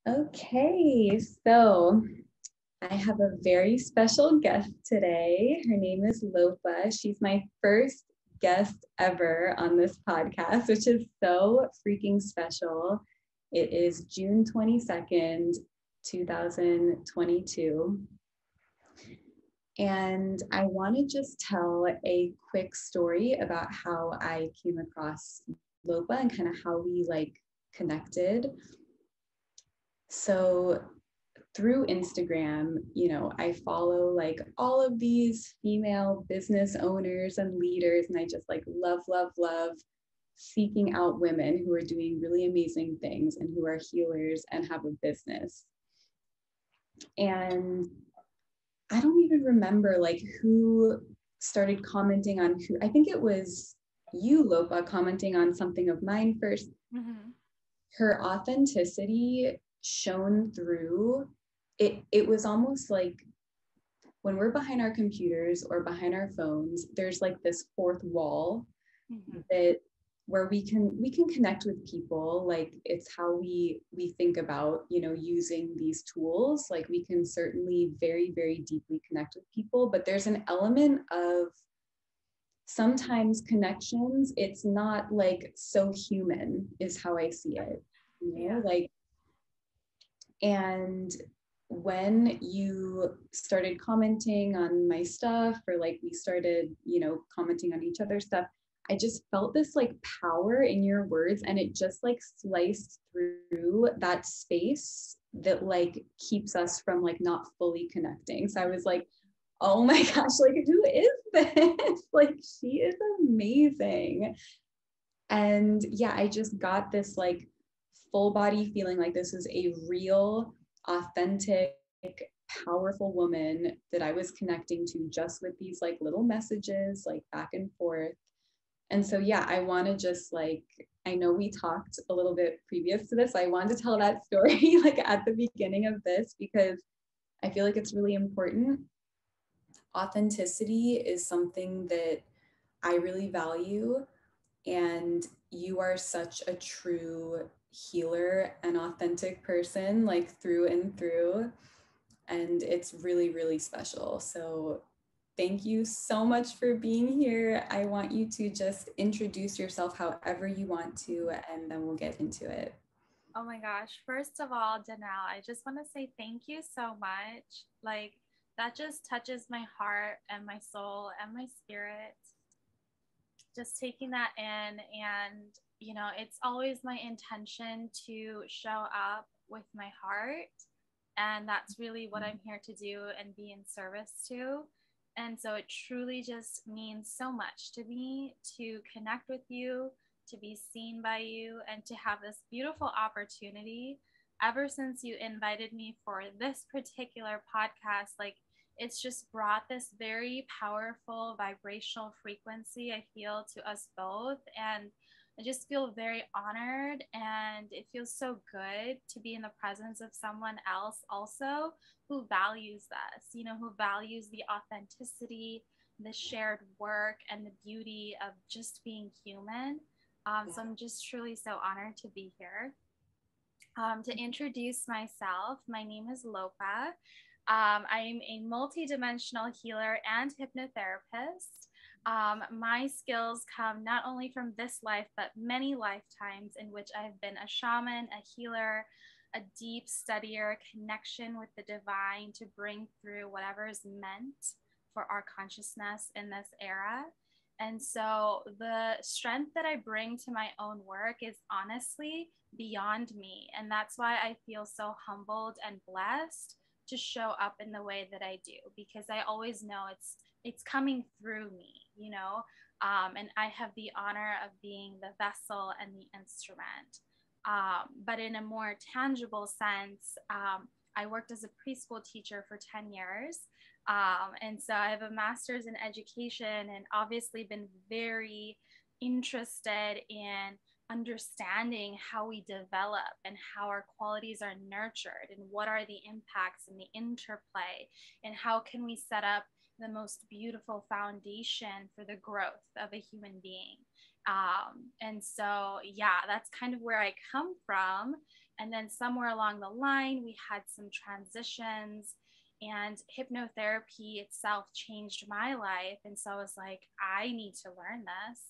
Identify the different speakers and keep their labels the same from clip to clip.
Speaker 1: Okay, so I have a very special guest today. Her name is Lopa. She's my first guest ever on this podcast, which is so freaking special. It is June 22nd, 2022. And I want to just tell a quick story about how I came across Lopa and kind of how we connected. So through Instagram, I follow all of these female business owners and leaders, and I just love seeking out women who are doing really amazing things and who are healers and have a business. And I don't even remember who started commenting on who. I think it was you, Lopa, commenting on something of mine first. Mm-hmm. Her authenticity shone through. It was almost like when we're behind our computers or behind our phones, there's this fourth wall, mm-hmm. that where we can connect with people. It's how we think about using these tools. We can certainly very, very deeply connect with people, but there's an element of sometimes connections, it's not so human, is how I see it, yeah. And when you started commenting on my stuff, or we started commenting on each other's stuff, I just felt this power in your words, and it just sliced through that space that keeps us from not fully connecting. So I was oh my gosh, who is this? She is amazing. And yeah, I just got this full body feeling this is a real, authentic, powerful woman that I was connecting to just with these little messages back and forth. And so yeah, I want to just I know we talked a little bit previous to this. I wanted to tell that story at the beginning of this because I feel it's really important. Authenticity is something that I really value, and you are such a true healer and authentic person, through and through. And it's really, really special. So thank you so much for being here. I want you to just introduce yourself however you want to, and then we'll get into it.
Speaker 2: Oh my gosh. First of all, Nell, I just want to say thank you so much. That just touches my heart and my soul and my spirit. Just taking that in, and it's always my intention to show up with my heart, and that's really what I'm here to do and be in service to. And so it truly just means so much to me to connect with you, to be seen by you, and to have this beautiful opportunity. Ever since you invited me for this particular podcast, it's just brought this very powerful vibrational frequency, I feel, to us both. And I just feel very honored, and it feels so good to be in the presence of someone else also who values this, who values the authenticity, the shared work, and the beauty of just being human. So I'm just truly so honored to be here. To introduce myself, my name is Lopa. I'm a multidimensional healer and hypnotherapist. My skills come not only from this life, but many lifetimes in which I've been a shaman, a healer, a deep studier, connection with the divine to bring through whatever is meant for our consciousness in this era. And so the strength that I bring to my own work is honestly beyond me. And that's why I feel so humbled and blessed to show up in the way that I do, because I always know it's coming through me, and I have the honor of being the vessel and the instrument. But in a more tangible sense, I worked as a preschool teacher for 10 years. And so I have a master's in education, and obviously been very interested in understanding how we develop and how our qualities are nurtured, and what are the impacts and the interplay, and how can we set up the most beautiful foundation for the growth of a human being. And so, yeah, that's kind of where I come from. And then somewhere along the line, we had some transitions, and hypnotherapy itself changed my life. And so I was like, I need to learn this.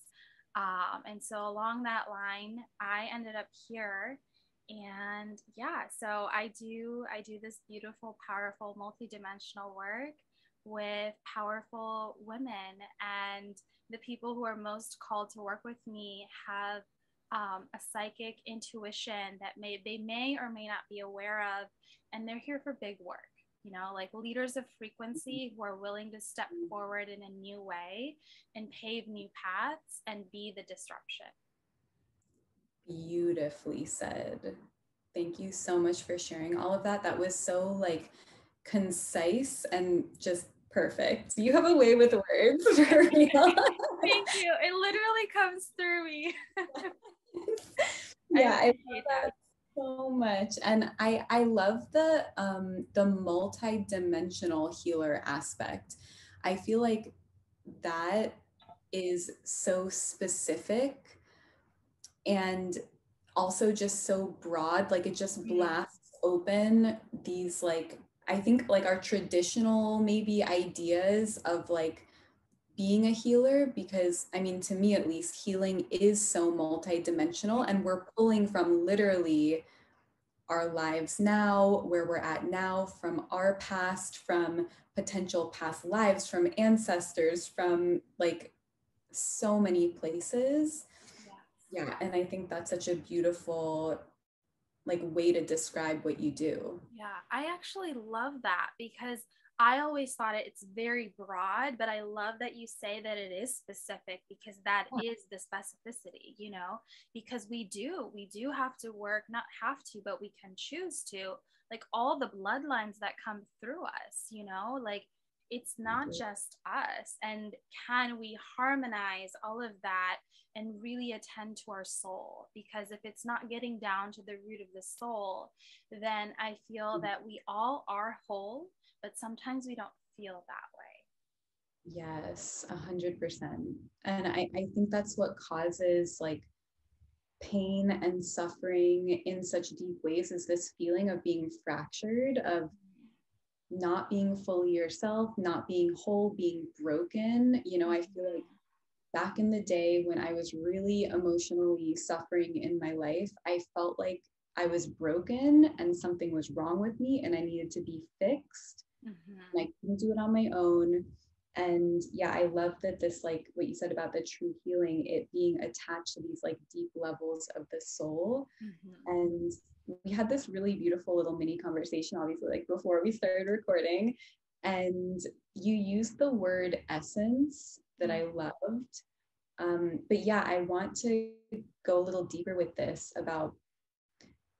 Speaker 2: And so along that line, I ended up here. And yeah, so I do this beautiful, powerful, multidimensional work with powerful women, and the people who are most called to work with me have a psychic intuition that they may or may not be aware of, and they're here for big work. You know, like leaders of frequency who are willing to step forward in a new way and pave new paths and be the disruption.
Speaker 1: Beautifully said. Thank you so much for sharing all of that. That was so like concise and just perfect. You have a way with words for real.
Speaker 2: Thank you. It literally comes through me.
Speaker 1: Yeah, I love that so much. And I love the multi-dimensional healer aspect. I feel like that is so specific and also just so broad. Like it just blasts open these, like, I think like our traditional maybe ideas of like being a healer, because I mean, to me at least, healing is so multidimensional, and we're pulling from literally our lives now, where we're at now, from our past, from potential past lives, from ancestors, from like so many places. Yeah, and I think that's such a beautiful like way to describe what you do.
Speaker 2: Yeah, I actually love that, because I always thought it's very broad, but I love that you say that it is specific, because that is the specificity, you know, because we do have to work, not have to, but we can choose to, like all the bloodlines that come through us, you know, like it's not just us. And can we harmonize all of that and really attend to our soul? Because if it's not getting down to the root of the soul, then I feel that we all are whole, but sometimes we don't feel that way.
Speaker 1: Yes, 100%. And I think that's what causes like pain and suffering in such deep ways, is this feeling of being fractured, of not being fully yourself, not being whole, being broken. You know, I feel like back in the day when I was really emotionally suffering in my life, I felt like I was broken and something was wrong with me and I needed to be fixed. And I couldn't do it on my own. And yeah, I love that this, like what you said about the true healing, it being attached to these like deep levels of the soul. And we had this really beautiful little mini conversation, obviously, like before we started recording. And you used the word essence that I loved. But yeah, I want to go a little deeper with this about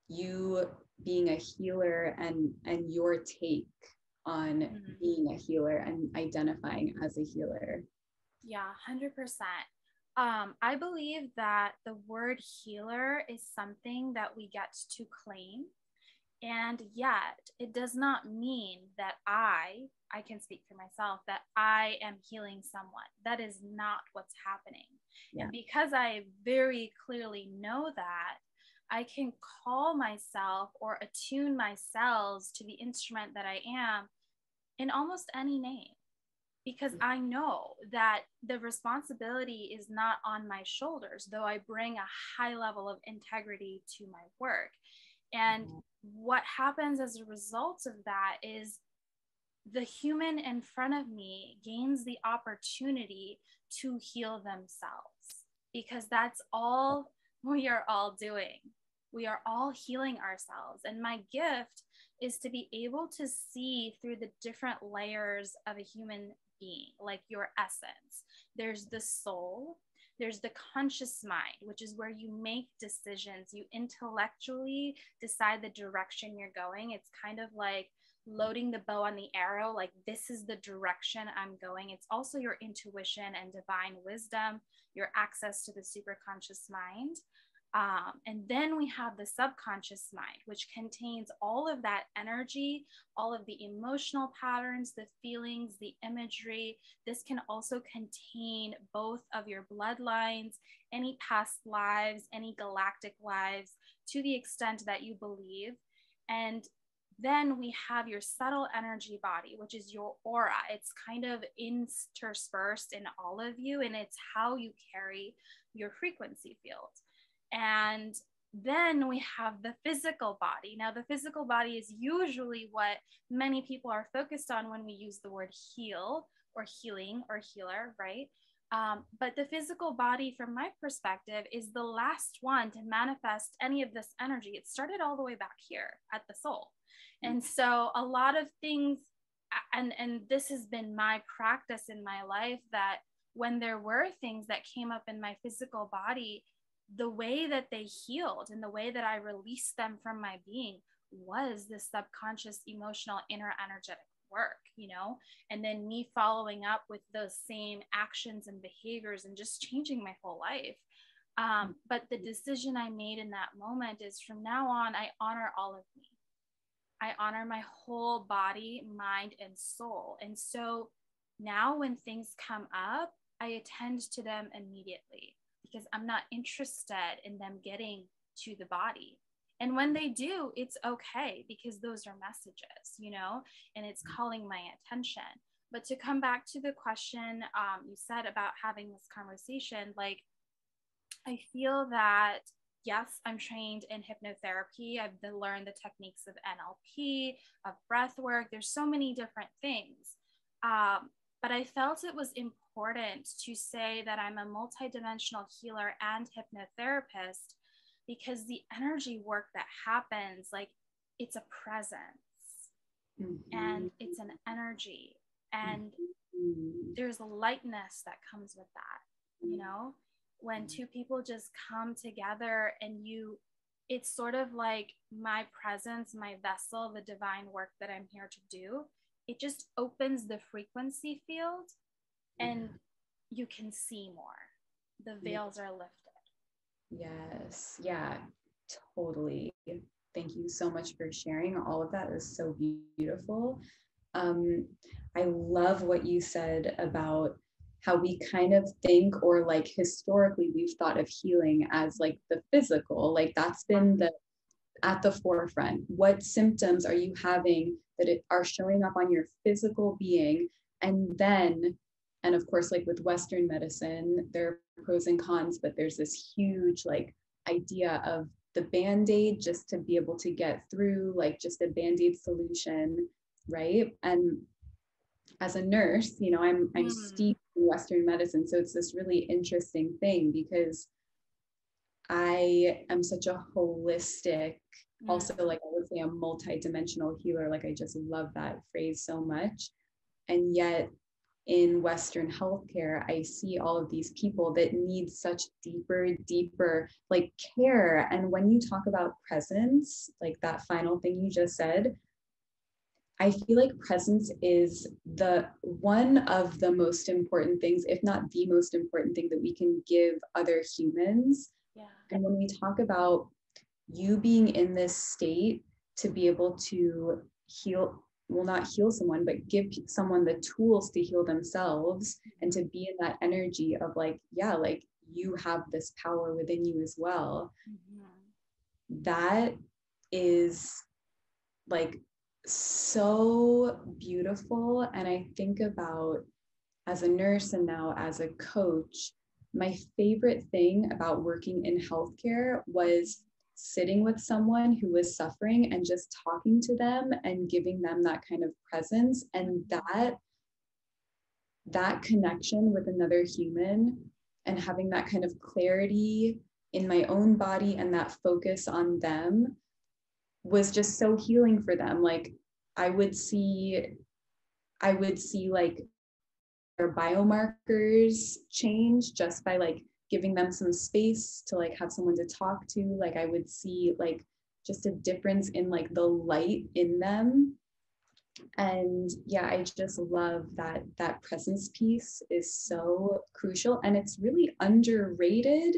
Speaker 1: you being a healer and your take on being a healer and identifying as a healer.
Speaker 2: Yeah, 100%. I believe that the word healer is something that we get to claim. And yet, it does not mean that I can speak for myself, that I am healing someone. That is not what's happening. Yeah. And because I very clearly know that, I can call myself or attune my cells to the instrument that I am in almost any name, because I know that the responsibility is not on my shoulders, though I bring a high level of integrity to my work. And what happens as a result of that is the human in front of me gains the opportunity to heal themselves, because that's all we are all doing. We are all healing ourselves. And my gift is to be able to see through the different layers of a human being, like your essence. There's the soul, there's the conscious mind, which is where you make decisions. You intellectually decide the direction you're going. It's kind of like loading the bow on the arrow, like this is the direction I'm going. It's also your intuition and divine wisdom, your access to the superconscious mind. And then we have the subconscious mind, which contains all of that energy, all of the emotional patterns, the feelings, the imagery. This can also contain both of your bloodlines, any past lives, any galactic lives, to the extent that you believe. And then we have your subtle energy body, which is your aura. It's kind of interspersed in all of you, and it's how you carry your frequency field. And then we have the physical body. Now, the physical body is usually what many people are focused on when we use the word heal or healing or healer, right? But the physical body, from my perspective, is the last one to manifest any of this energy. It started all the way back here at the soul. And so a lot of things, and this has been my practice in my life, that when there were things that came up in my physical body, the way that they healed and the way that I released them from my being was the subconscious, emotional, inner energetic work, you know, and then me following up with those same actions and behaviors and just changing my whole life. But the decision I made in that moment is, from now on, I honor all of me. I honor my whole body, mind, and soul. And so now when things come up, I attend to them immediately, because I'm not interested in them getting to the body. And when they do, it's okay, because those are messages, you know, and it's calling my attention. But to come back to the question you said about having this conversation, like, I feel that, yes, I'm trained in hypnotherapy. I've learned the techniques of NLP, of breath work. There's so many different things. But I felt it was important to say that I'm a multidimensional healer and hypnotherapist, because the energy work that happens, like, it's a presence and it's an energy, and there's a lightness that comes with that, you know, when two people just come together and it's sort of like my presence, my vessel, the divine work that I'm here to do. It just opens the frequency field and you can see more. The veils are lifted.
Speaker 1: Yes. Yeah, totally. Thank you so much for sharing. All of that is so beautiful. I love what you said about how we kind of think, or like historically we've thought of healing as like the physical, like that's been at the forefront. What symptoms are you having that are showing up on your physical being? And of course, like with Western medicine, there are pros and cons, but there's this huge like idea of the Band-Aid just to be able to get through, like just a Band-Aid solution, right? And as a nurse, you know, I'm steeped in Western medicine. So it's this really interesting thing, because I am such a holistic, also like I would say a multidimensional healer. Like I just love that phrase so much. And yet in Western healthcare, I see all of these people that need such deeper like care. And when you talk about presence, like that final thing you just said, I feel like presence is one of the most important things, if not the most important thing, that we can give other humans. Yeah. And when we talk about you being in this state to be able to heal, well, not heal someone, but give someone the tools to heal themselves, and to be in that energy of like, yeah, like you have this power within you as well. That is like so beautiful. And I think about, as a nurse and now as a coach, my favorite thing about working in healthcare was sitting with someone who was suffering and just talking to them and giving them that kind of presence, and that connection with another human, and having that kind of clarity in my own body and that focus on them was just so healing for them. Like I would see like their biomarkers change just by like giving them some space to like have someone to talk to. Like I would see like just a difference in like the light in them. And yeah, I just love that presence piece is so crucial, and it's really underrated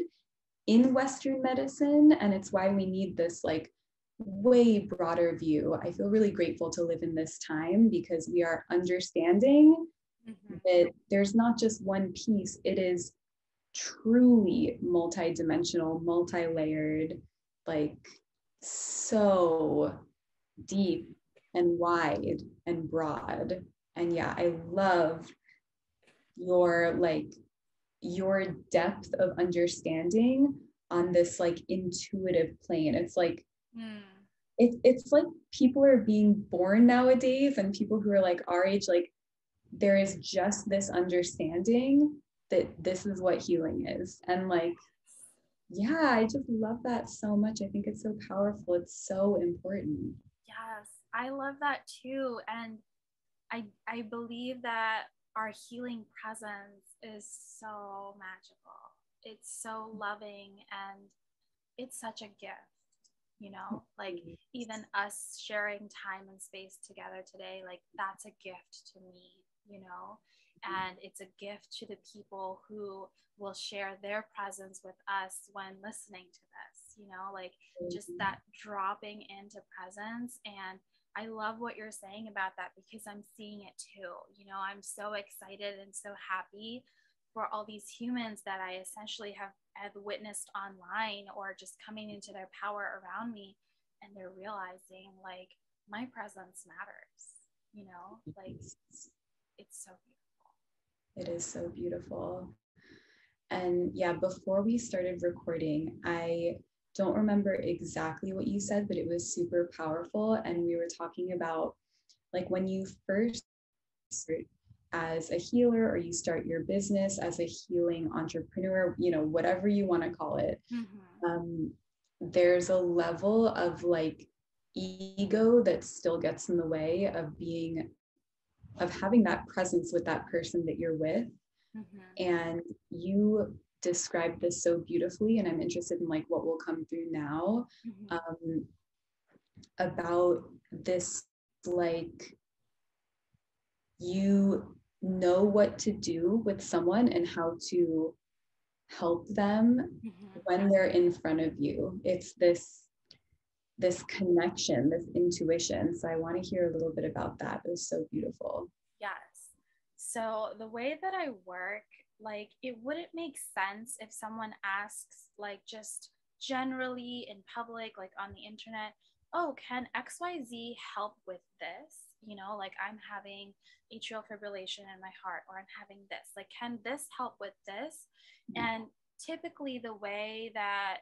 Speaker 1: in Western medicine, and it's why we need this like way broader view. I feel really grateful to live in this time because we are understanding that there's not just one piece, it is truly multi-dimensional, multi-layered, like so deep and wide and broad. And yeah, I love your like your depth of understanding on this like intuitive plane. It's like it's like people are being born nowadays, and people who are like our age, like there is just this understanding that this is what healing is. And like, yeah, I just love that so much. I think it's so powerful. It's so important.
Speaker 2: Yes, I love that too. And I believe that our healing presence is so magical. It's so loving, and it's such a gift, you know, like even us sharing time and space together today, like that's a gift to me, you know, and it's a gift to the people who will share their presence with us when listening to this, you know, like just that dropping into presence. And I love what you're saying about that because I'm seeing it too. You know, I'm so excited and so happy for all these humans that I essentially have witnessed online or just coming into their power around me, and they're realizing like my presence matters, you know, like it's so beautiful.
Speaker 1: It is so beautiful. And yeah, before we started recording, I don't remember exactly what you said, but it was super powerful. And we were talking about like when you first start as a healer or you start your business as a healing entrepreneur, you know, whatever you want to call it, there's a level of like ego that still gets in the way of having that presence with that person that you're with. And you described this so beautifully, and I'm interested in like what will come through now, about this, like you know what to do with someone and how to help them when they're in front of you. It's this connection, this intuition. So I want to hear a little bit about that. It was so beautiful.
Speaker 2: Yes. So the way that I work, like it wouldn't make sense if someone asks like just generally in public, like on the internet, oh, can XYZ help with this? You know, like I'm having atrial fibrillation in my heart, or I'm having this, like, can this help with this? And typically the way that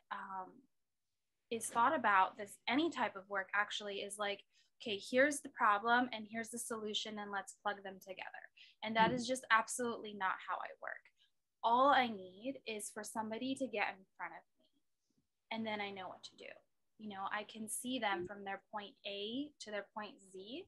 Speaker 2: is thought about this, any type of work actually is like, okay, here's the problem and here's the solution, and let's plug them together. And that is just absolutely not how I work. All I need is for somebody to get in front of me, and then I know what to do. You know, I can see them from their point A to their point Z,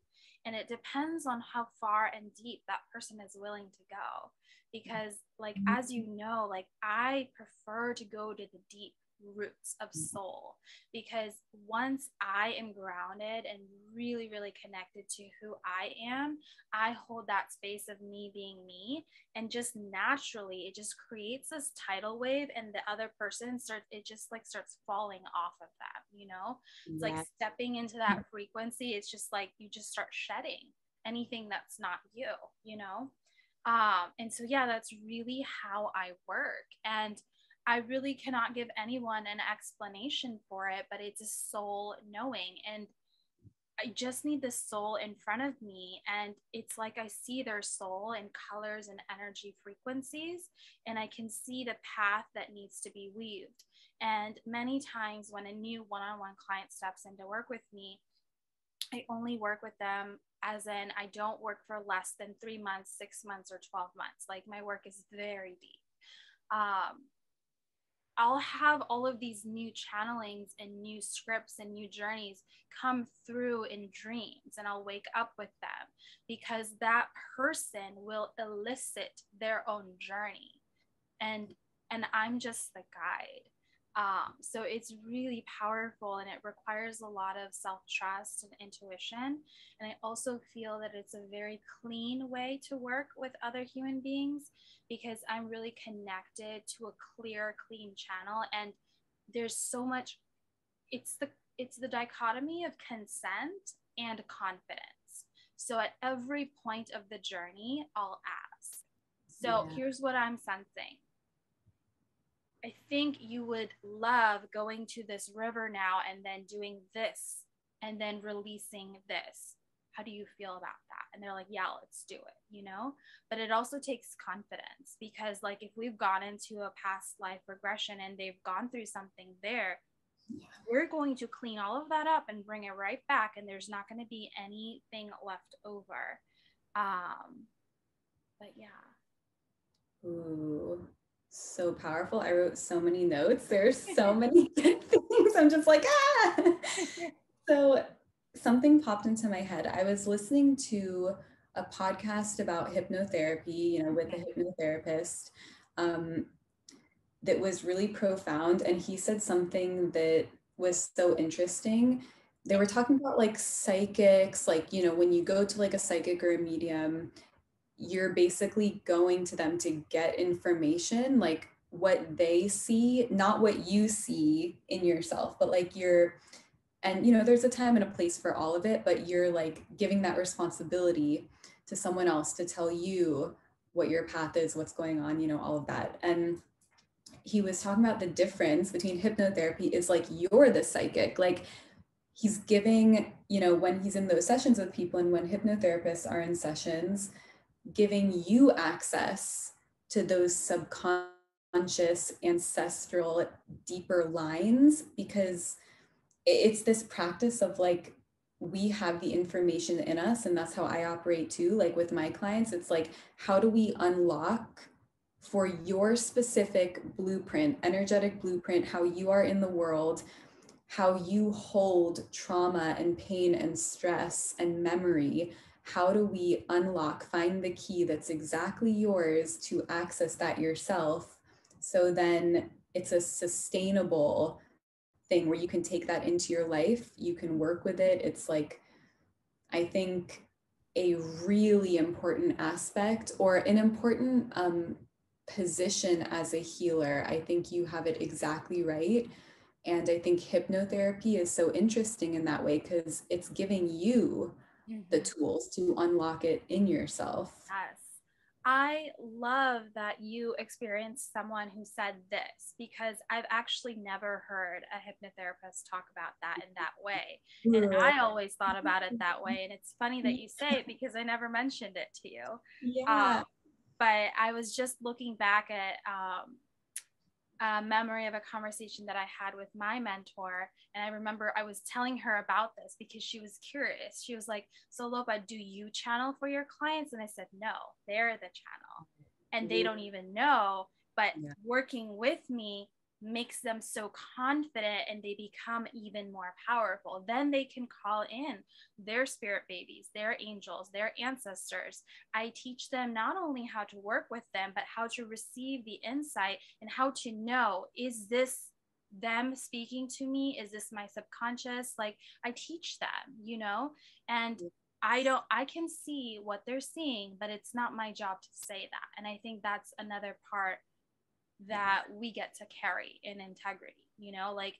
Speaker 2: and it depends on how far and deep that person is willing to go. Because, like, as you know, like, I prefer to go to the deep roots of soul, because once I am grounded and really, really connected to who I am, I hold that space of me being me, and just naturally it just creates this tidal wave, and the other person starts falling off of that, you know. It's like stepping into that frequency. It's just like you just start shedding anything that's not you, you know. And so yeah, that's really how I work. And I really cannot give anyone an explanation for it, but it's a soul knowing. And I just need the soul in front of me. And it's like I see their soul in colors and energy frequencies, and I can see the path that needs to be weaved. And many times when a new one-on-one client steps in to work with me, I only work with them as in I don't work for less than 3 months, 6 months, or 12 months. Like my work is very deep. I'll have all of these new channelings and new scripts and new journeys come through in dreams, and I'll wake up with them because that person will elicit their own journey, and I'm just the guide. So it's really powerful, and it requires a lot of self-trust and intuition. And I also feel that it's a very clean way to work with other human beings, because I'm really connected to a clear, clean channel. And there's so much, it's the dichotomy of consent and confidence. So at every point of the journey, I'll ask. So
Speaker 1: Yeah.
Speaker 2: here's what I'm sensing. I think you would love going to this river now and then doing this and then releasing this. How do you feel about that? And they're like, yeah, let's do it, you know? But it also takes confidence, because, like, if we've gone into a past life regression and they've gone through something there, we're going to clean all of that up and bring it right back, and there's not going to be anything left over. But yeah.
Speaker 1: Ooh, so powerful. I wrote so many notes. There's so many good things. I'm just like, ah. So something popped into my head. I was listening to a podcast about hypnotherapy, you know, with a hypnotherapist, that was really profound. And he said something that was so interesting. They were talking about like psychics, like, you know, when you go to like a psychic or a medium, you're basically going to them to get information, like what they see, not what you see in yourself, but like you're, and you know, there's a time and a place for all of it, but you're like giving that responsibility to someone else to tell you what your path is, what's going on, you know, all of that. And he was talking about the difference between hypnotherapy is like you're the psychic, like he's giving, you know, when he's in those sessions with people and when hypnotherapists are in sessions, giving you access to those subconscious, ancestral, deeper lines, because it's this practice of like, we have the information in us. And that's how I operate too. Like with my clients, it's like, how do we unlock for your specific blueprint, energetic blueprint, how you are in the world, how you hold trauma and pain and stress and memory. How do we unlock, find the key that's exactly yours to access that yourself? So then it's a sustainable thing where you can take that into your life, you can work with it. It's like, I think, a really important aspect or an important position as a healer. I think you have it exactly right. And I think hypnotherapy is so interesting in that way because it's giving you the tools to unlock it in yourself.
Speaker 2: Yes. I love that you experienced someone who said this, because I've actually never heard a hypnotherapist talk about that in that way. And I always thought about it that way. And it's funny that you say it, because I never mentioned it to you.
Speaker 1: Yeah.
Speaker 2: But I was just looking back at a memory of a conversation that I had with my mentor. And I remember I was telling her about this because she was curious. She was like, so Lopa, do you channel for your clients? And I said, no, they're the channel. And they don't even know, but working with me makes them so confident, and they become even more powerful. Then they can call in their spirit babies, their angels, their ancestors. I teach them not only how to work with them, but how to receive the insight and how to know, is this them speaking to me? Is this my subconscious? Like, I teach them, you know, and I can see what they're seeing, but it's not my job to say that. And I think that's another part that we get to carry in integrity, you know, like,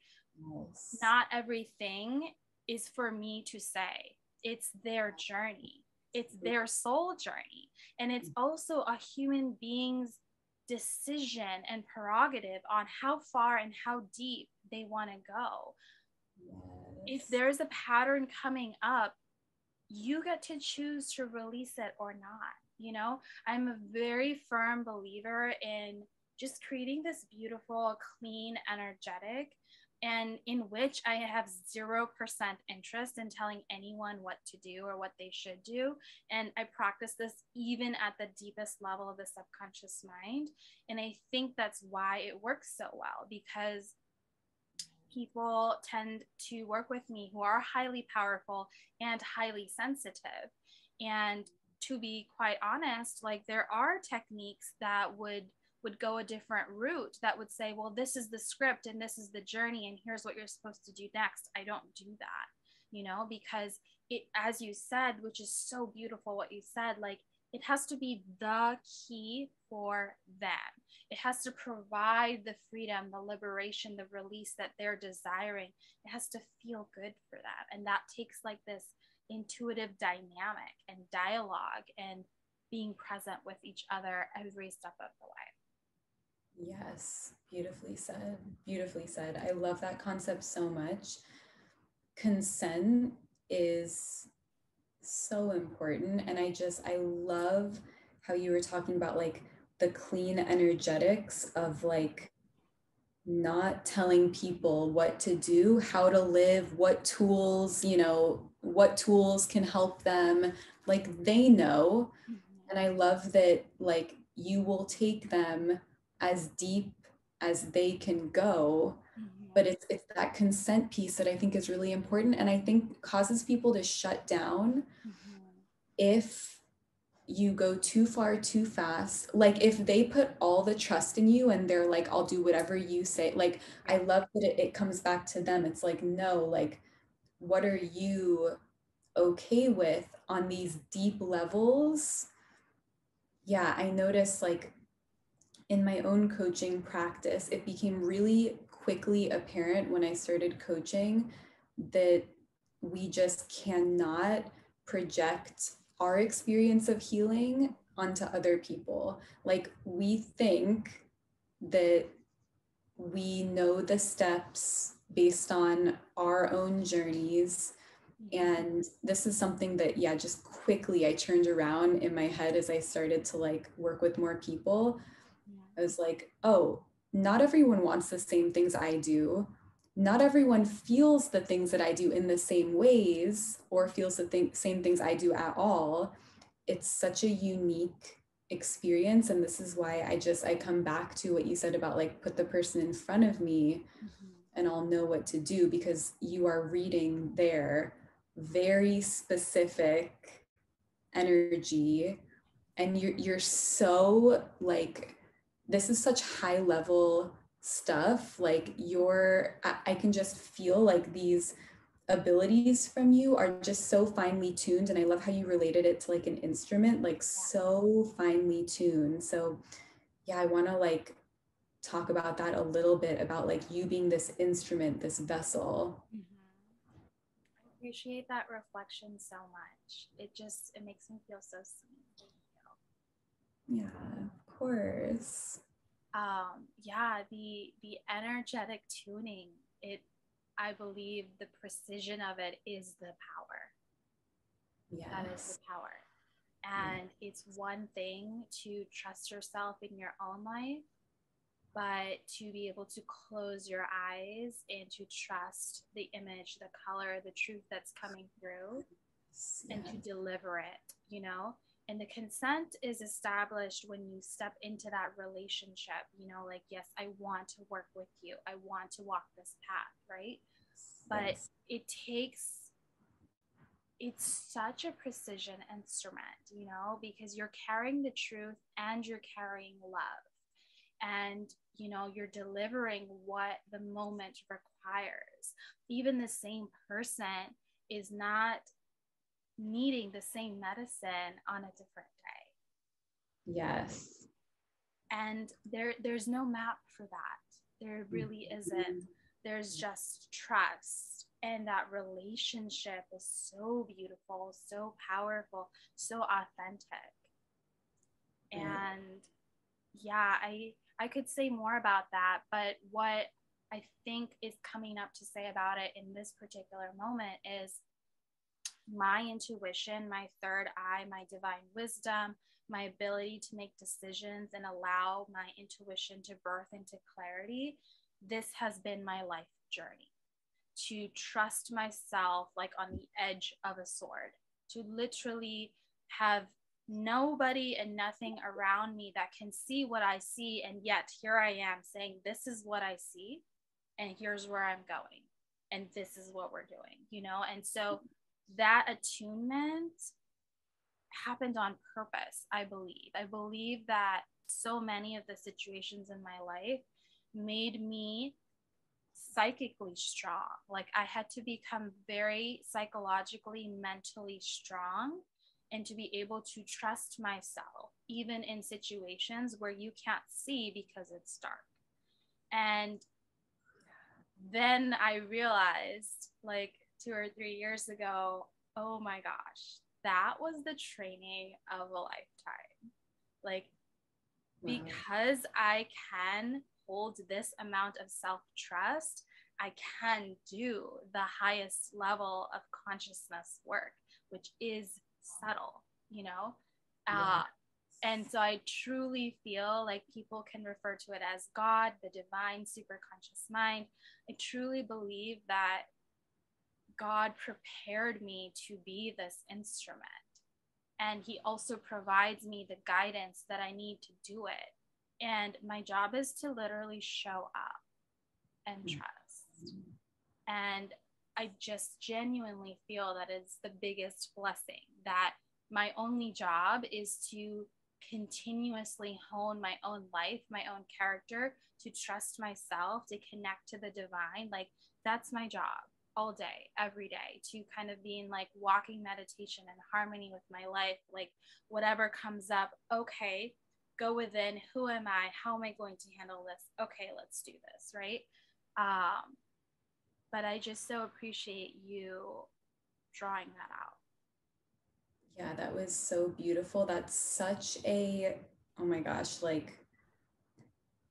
Speaker 2: not everything is for me to say. It's their journey, it's their soul journey. And it's also a human being's decision and prerogative on how far and how deep they want to go. If there's a pattern coming up, you get to choose to release it or not. You know, I'm a very firm believer in just creating this beautiful, clean, energetic, and in which I have 0% interest in telling anyone what to do or what they should do. And I practice this even at the deepest level of the subconscious mind. And I think that's why it works so well, because people tend to work with me who are highly powerful and highly sensitive. And to be quite honest, like, there are techniques that would would go a different route that would say, well, this is the script and this is the journey and here's what you're supposed to do next. I don't do that, you know, because it, as you said, which is so beautiful what you said, like it has to be the key for them. It has to provide the freedom, the liberation, the release that they're desiring. It has to feel good for them. And that takes like this intuitive dynamic and dialogue and being present with each other every step of the way.
Speaker 1: Yes, beautifully said. Beautifully said. I love that concept so much. Consent is so important. And I love how you were talking about like the clean energetics of like not telling people what to do, how to live, what tools, you know, what tools can help them. Like they know. And I love that like you will take them as deep as they can go. But it's that consent piece that I think is really important and I think causes people to shut down if you go too far too fast. Like if they put all the trust in you and they're like, I'll do whatever you say. Like I love that it comes back to them. It's like, no, like what are you okay with on these deep levels? Yeah, I noticed like in my own coaching practice, it became really quickly apparent when I started coaching that we just cannot project our experience of healing onto other people. Like we think that we know the steps based on our own journeys. And this is something that, yeah, just quickly I turned around in my head as I started to like work with more people. I was like, oh, not everyone wants the same things I do. Not everyone feels the things that I do in the same ways or feels the same things I do at all. It's such a unique experience. And this is why I come back to what you said about like put the person in front of me and I'll know what to do because you are reading their very specific energy and you're so like this is such high level stuff. Like I can just feel like these abilities from you are just so finely tuned. And I love how you related it to like an instrument, like so finely tuned. So yeah, I want to like talk about that a little bit about like you being this instrument, this vessel.
Speaker 2: I appreciate that reflection so much. It makes me feel so seen. Thank
Speaker 1: you. Yeah, of course.
Speaker 2: Yeah, the energetic tuning, I believe the precision of it is the power.
Speaker 1: Yes.
Speaker 2: That is the power. And it's one thing to trust yourself in your own life, but to be able to close your eyes and to trust the image, the color, the truth that's coming through and to deliver it, you know? And the consent is established when you step into that relationship, you know, like, yes, I want to work with you. I want to walk this path, right? But it's such a precision instrument, you know, because you're carrying the truth and you're carrying love. And, you know, you're delivering what the moment requires. Even the same person is not needing the same medicine on a different day.
Speaker 1: Yes.
Speaker 2: And there's no map for that. There really isn't. There's just trust. And that relationship is so beautiful, so powerful, so authentic. And yeah, I could say more about that, but what I think is coming up to say about it in this particular moment is my intuition, my third eye, my divine wisdom, my ability to make decisions and allow my intuition to birth into clarity. This has been my life journey, to trust myself like on the edge of a sword, to literally have nobody and nothing around me that can see what I see. And yet here I am saying, this is what I see, and here's where I'm going, and this is what we're doing, you know? And so that attunement happened on purpose, I believe. I believe that so many of the situations in my life made me psychically strong. Like I had to become very psychologically, mentally strong, and to be able to trust myself, even in situations where you can't see because it's dark. And then I realized, like 2 or 3 years ago, oh my gosh, that was the training of a lifetime. Like,
Speaker 1: Wow.
Speaker 2: because I can hold this amount of self-trust, I can do the highest level of consciousness work, which is subtle, you know?
Speaker 1: Yeah.
Speaker 2: And so I truly feel like people can refer to it as God, the divine superconscious mind. I truly believe that God prepared me to be this instrument. And he also provides me the guidance that I need to do it. And my job is to literally show up and trust. And I just genuinely feel that it's the biggest blessing, that my only job is to continuously hone my own life, my own character, to trust myself, to connect to the divine. Like that's my job all day, every day, to kind of be in like walking meditation and harmony with my life. Like whatever comes up, okay, go within. Who am I? How am I going to handle this? Okay, let's do this, right? But I just so appreciate you drawing that out.
Speaker 1: Yeah, that was so beautiful. That's such a, oh my gosh, like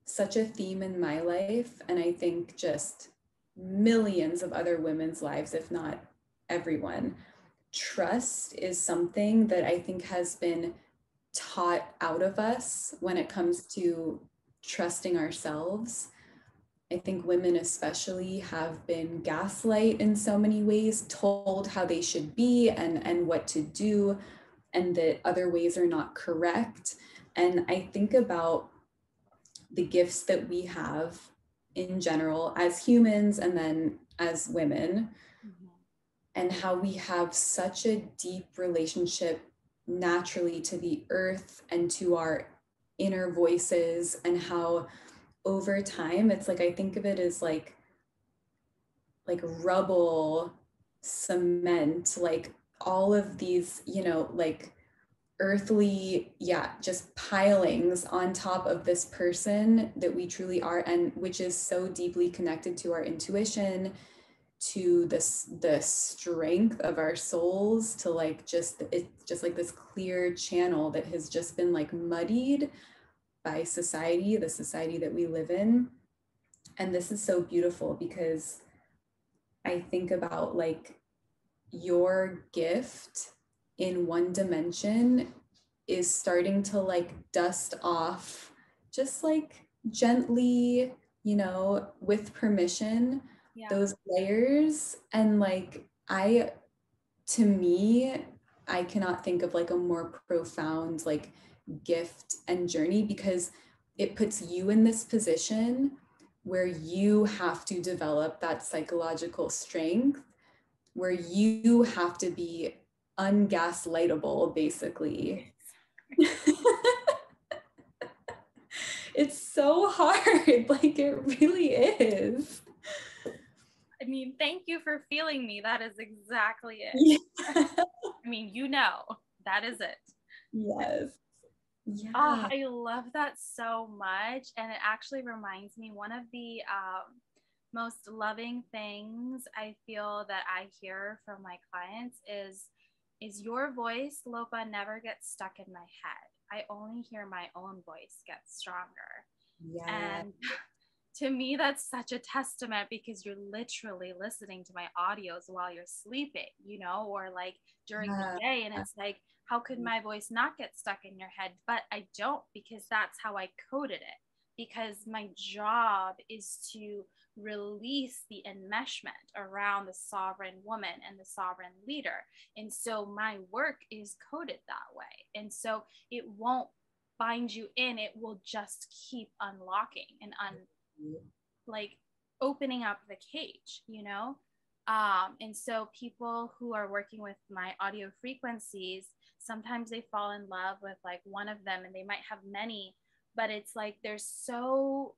Speaker 1: such a theme in my life. And I think just millions of other women's lives, if not everyone. Trust is something that I think has been taught out of us when it comes to trusting ourselves. I think women especially have been gaslight in so many ways, told how they should be and what to do, and that other ways are not correct. And I think about the gifts that we have in general as humans and then as women, and how we have such a deep relationship naturally to the earth and to our inner voices, and how over time it's like I think of it as like rubble, cement, like all of these, you know, like earthly, yeah, just pilings on top of this person that we truly are, and which is so deeply connected to our intuition, to the strength of our souls, to like just it's just like this clear channel that has just been like muddied by society, the society that we live in. And this is so beautiful because I think about like your gift in one dimension is starting to like dust off, just like gently, you know, with permission, those layers. And like to me, I cannot think of like a more profound like gift and journey, because it puts you in this position where you have to develop that psychological strength, where you have to be ungaslightable, basically. It's so hard, like it really is.
Speaker 2: I mean, thank you for feeling me. That is exactly it.
Speaker 1: Yeah.
Speaker 2: I mean, you know, that is it.
Speaker 1: Yes. Yeah.
Speaker 2: Oh, I love that so much. And it actually reminds me, one of the most loving things I feel that I hear from my clients is your voice, Lopa, never gets stuck in my head. I only hear my own voice get stronger.
Speaker 1: Yeah.
Speaker 2: And to me, that's such a testament, because you're literally listening to my audios while you're sleeping, you know, or like during the day. And it's like, how could my voice not get stuck in your head? But I don't, because that's how I coded it. Because my job is to release the enmeshment around the sovereign woman and the sovereign leader. And so my work is coded that way. And so it won't bind you in, it will just keep unlocking and like opening up the cage, you know? And so people who are working with my audio frequencies, sometimes they fall in love with like one of them, and they might have many but it's like they're so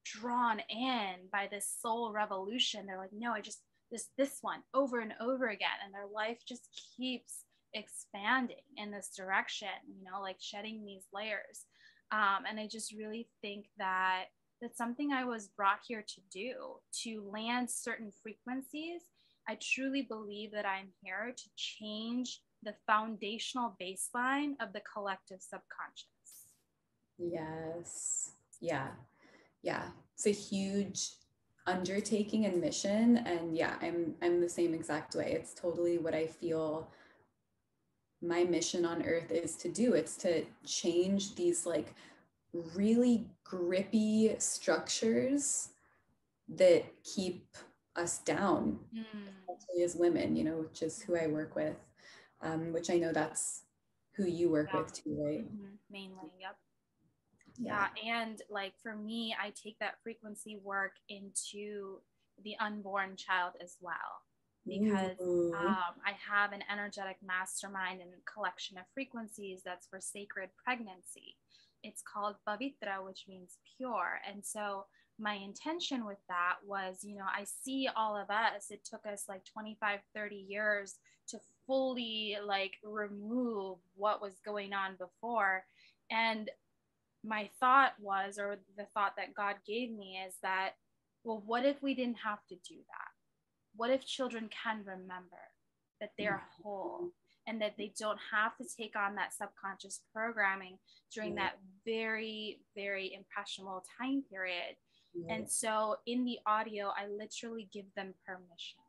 Speaker 2: drawn in by this soul revolution. They're like, no, I just this one over and over again, and their life just keeps expanding in this direction, you know, like shedding these layers. And I just really think that that's something I was brought here to do, to land certain frequencies. I truly believe that I'm here to change the foundational baseline of the collective subconscious.
Speaker 1: Yes. Yeah. Yeah. It's a huge undertaking and mission. And yeah, I'm the same exact way. It's totally what I feel my mission on earth is to do. It's to change these like really grippy structures that keep us down, especially as women, you know, which is who I work with, which I know that's who you work with too, right?
Speaker 2: Mainly, yep. Yeah, and like for me, I take that frequency work into the unborn child as well, because I have an energetic mastermind and collection of frequencies that's for sacred pregnancy. It's called Pavitra, which means pure. And so my intention with that was, you know, I see all of us, it took us like 25, 30 years to fully like remove what was going on before. And my thought was, or the thought that God gave me is that, well, what if we didn't have to do that? What if children can remember that they're whole and that they don't have to take on that subconscious programming during that very, very impressionable time period? And so in the audio, I literally give them permission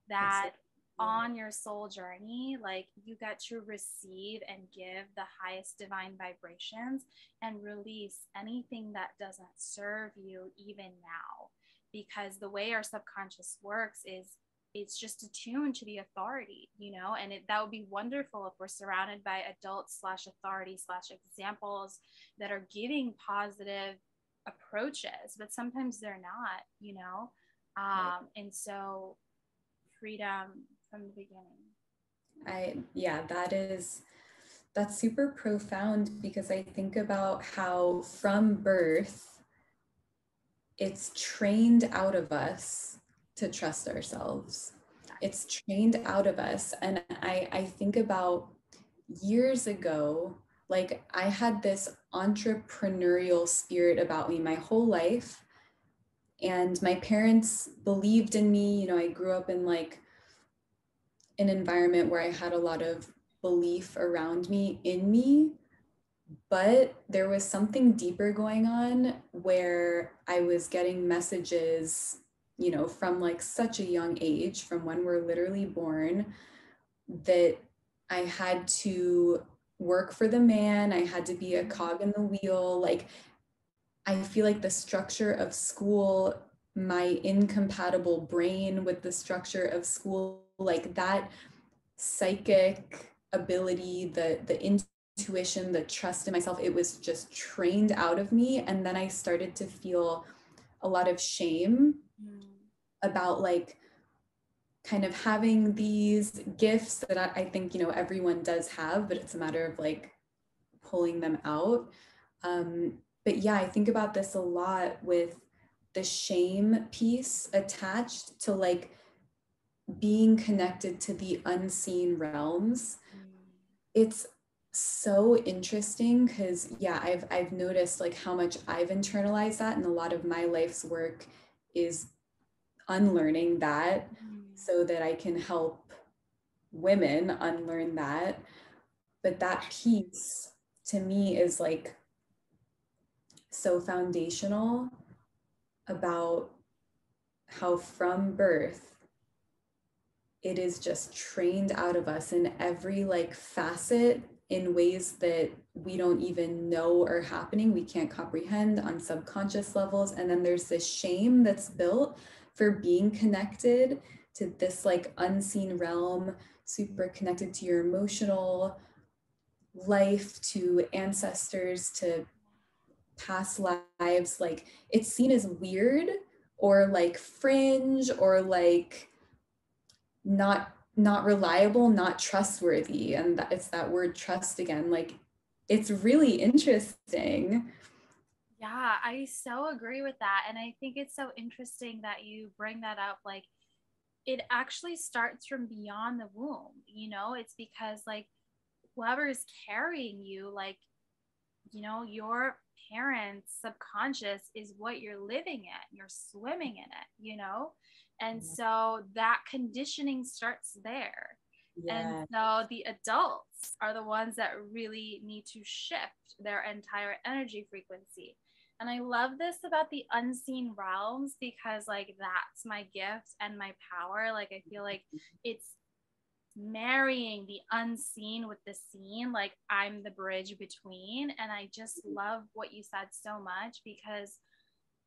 Speaker 2: that on your soul journey, like you get to receive and give the highest divine vibrations and release anything that doesn't serve you even now. Because the way our subconscious works is it's just attuned to the authority, you know, and that would be wonderful if we're surrounded by adults / authority / examples that are giving positive approaches, but sometimes they're not, you know. And so freedom from the beginning.
Speaker 1: That's super profound, because I think about how from birth it's trained out of us to trust ourselves. It's trained out of us. And I think about years ago, like I had this entrepreneurial spirit about me my whole life. And my parents believed in me. You know, I grew up in like an environment where I had a lot of belief around me in me, but there was something deeper going on where I was getting messages, you know, from like such a young age, from when we're literally born, that I had to work for the man, I had to be a cog in the wheel. Like, I feel like the structure of school, my incompatible brain with the structure of school, like that psychic ability, the intuition, the trust in myself, it was just trained out of me. And then I started to feel a lot of shame about like kind of having these gifts that I think, you know, everyone does have, but it's a matter of like pulling them out. But yeah, I think about this a lot with the shame piece attached to like being connected to the unseen realms. It's so interesting because yeah, I've noticed like how much I've internalized that, and a lot of my life's work is unlearning that so that I can help women unlearn that. But that piece to me is like so foundational about how from birth it is just trained out of us in every like facet in ways that we don't even know are happening, we can't comprehend on subconscious levels. And then there's this shame that's built for being connected to this like unseen realm, super connected to your emotional life, to ancestors, to past lives. Like it's seen as weird or like fringe or like not reliable, not trustworthy. And it's that word trust again. Like it's really interesting.
Speaker 2: Yeah, I so agree with that. And I think it's so interesting that you bring that up. Like, it actually starts from beyond the womb, you know? It's because, like, whoever is carrying you, like, you know, your parents' subconscious is what you're living in, you're swimming in it, you know? And so that conditioning starts there. And
Speaker 1: Yeah.
Speaker 2: so the adults are the ones that really need to shift their entire energy frequency. And I love this about the unseen realms because, like, that's my gift and my power. Like, I feel like it's marrying the unseen with the seen. Like, I'm the bridge between. And I just love what you said so much because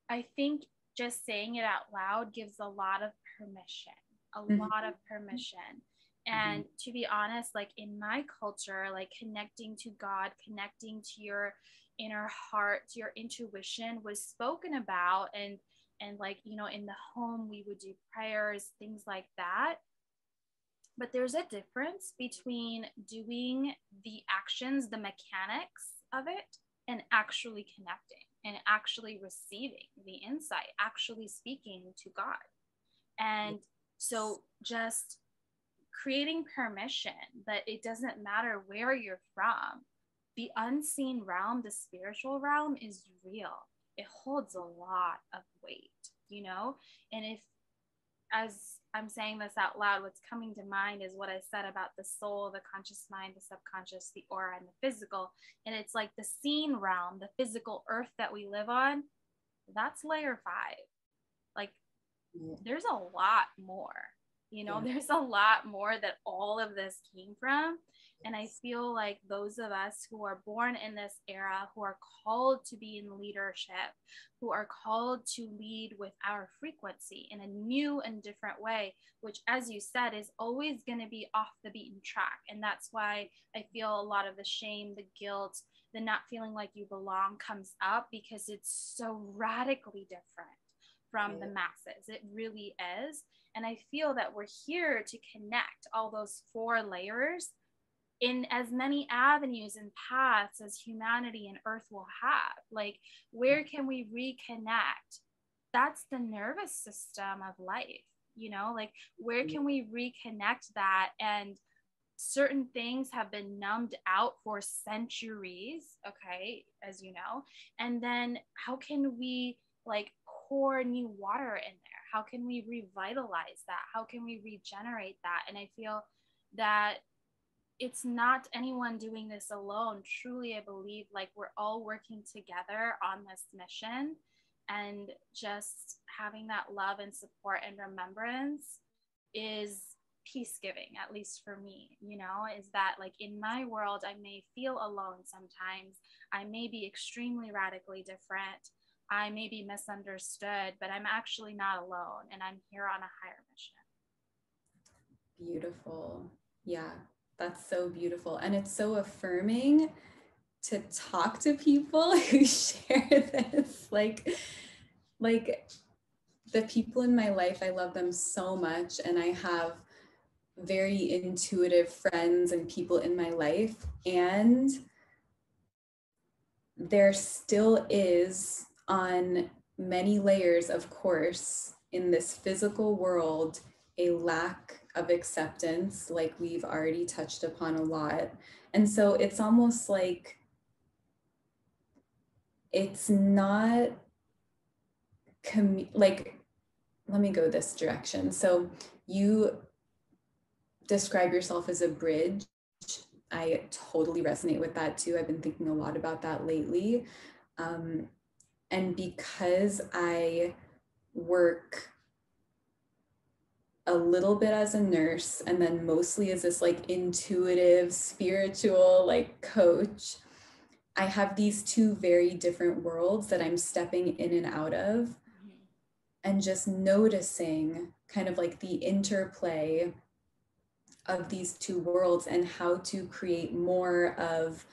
Speaker 2: I think just saying it out loud gives a lot of permission, a
Speaker 1: Mhm.
Speaker 2: lot of permission.
Speaker 1: Mhm.
Speaker 2: And to be honest, like in my culture, like connecting to God, connecting to your inner heart, to your intuition was spoken about. And like, you know, in the home we would do prayers, things like that. But there's a difference between doing the actions, the mechanics of it, and actually connecting and actually receiving the insight, actually speaking to God. And so just creating permission that it doesn't matter where you're from, the unseen realm, the spiritual realm is real. It holds a lot of weight, you know? And if, as I'm saying this out loud, what's coming to mind is what I said about the soul, the conscious mind, the subconscious, the aura, and the physical. And it's like the seen realm, the physical earth that we live on, that's layer 5. Like, there's a lot more, you know,
Speaker 1: Yeah.
Speaker 2: there's a lot more that all of this came from. And I feel like those of us who are born in this era, who are called to be in leadership, who are called to lead with our frequency in a new and different way, which, as you said, is always going to be off the beaten track. And that's why I feel a lot of the shame, the guilt, the not feeling like you belong comes up, because it's so radically different from the masses. It really is. And I feel that we're here to connect all those 4 layers in as many avenues and paths as humanity and earth will have. Like, where can we reconnect? That's the nervous system of life, you know, like, where can we reconnect that? And certain things have been numbed out for centuries, okay, as you know. And then how can we, like, pour new water in there? How can we revitalize that? How can we regenerate that? And I feel that it's not anyone doing this alone. Truly, I believe like we're all working together on this mission, and just having that love and support and remembrance is peace giving, at least for me, you know, is that like in my world, I may feel alone sometimes. I may be extremely radically different. I may be misunderstood, but I'm actually not alone, and I'm here on a higher mission.
Speaker 1: Beautiful. Yeah, that's so beautiful. And it's so affirming to talk to people who share this. Like the people in my life, I love them so much. And I have very intuitive friends and people in my life. And there still is, on many layers, of course, in this physical world, a lack of acceptance, like we've already touched upon a lot. And so it's almost like it's not like, let me go this direction. So you describe yourself as a bridge. I totally resonate with that too. I've been thinking a lot about that lately. And because I work a little bit as a nurse and then mostly as this like intuitive, spiritual like coach, I have these 2 very different worlds that I'm stepping in and out of, and just noticing kind of like the interplay of these 2 worlds and how to create more of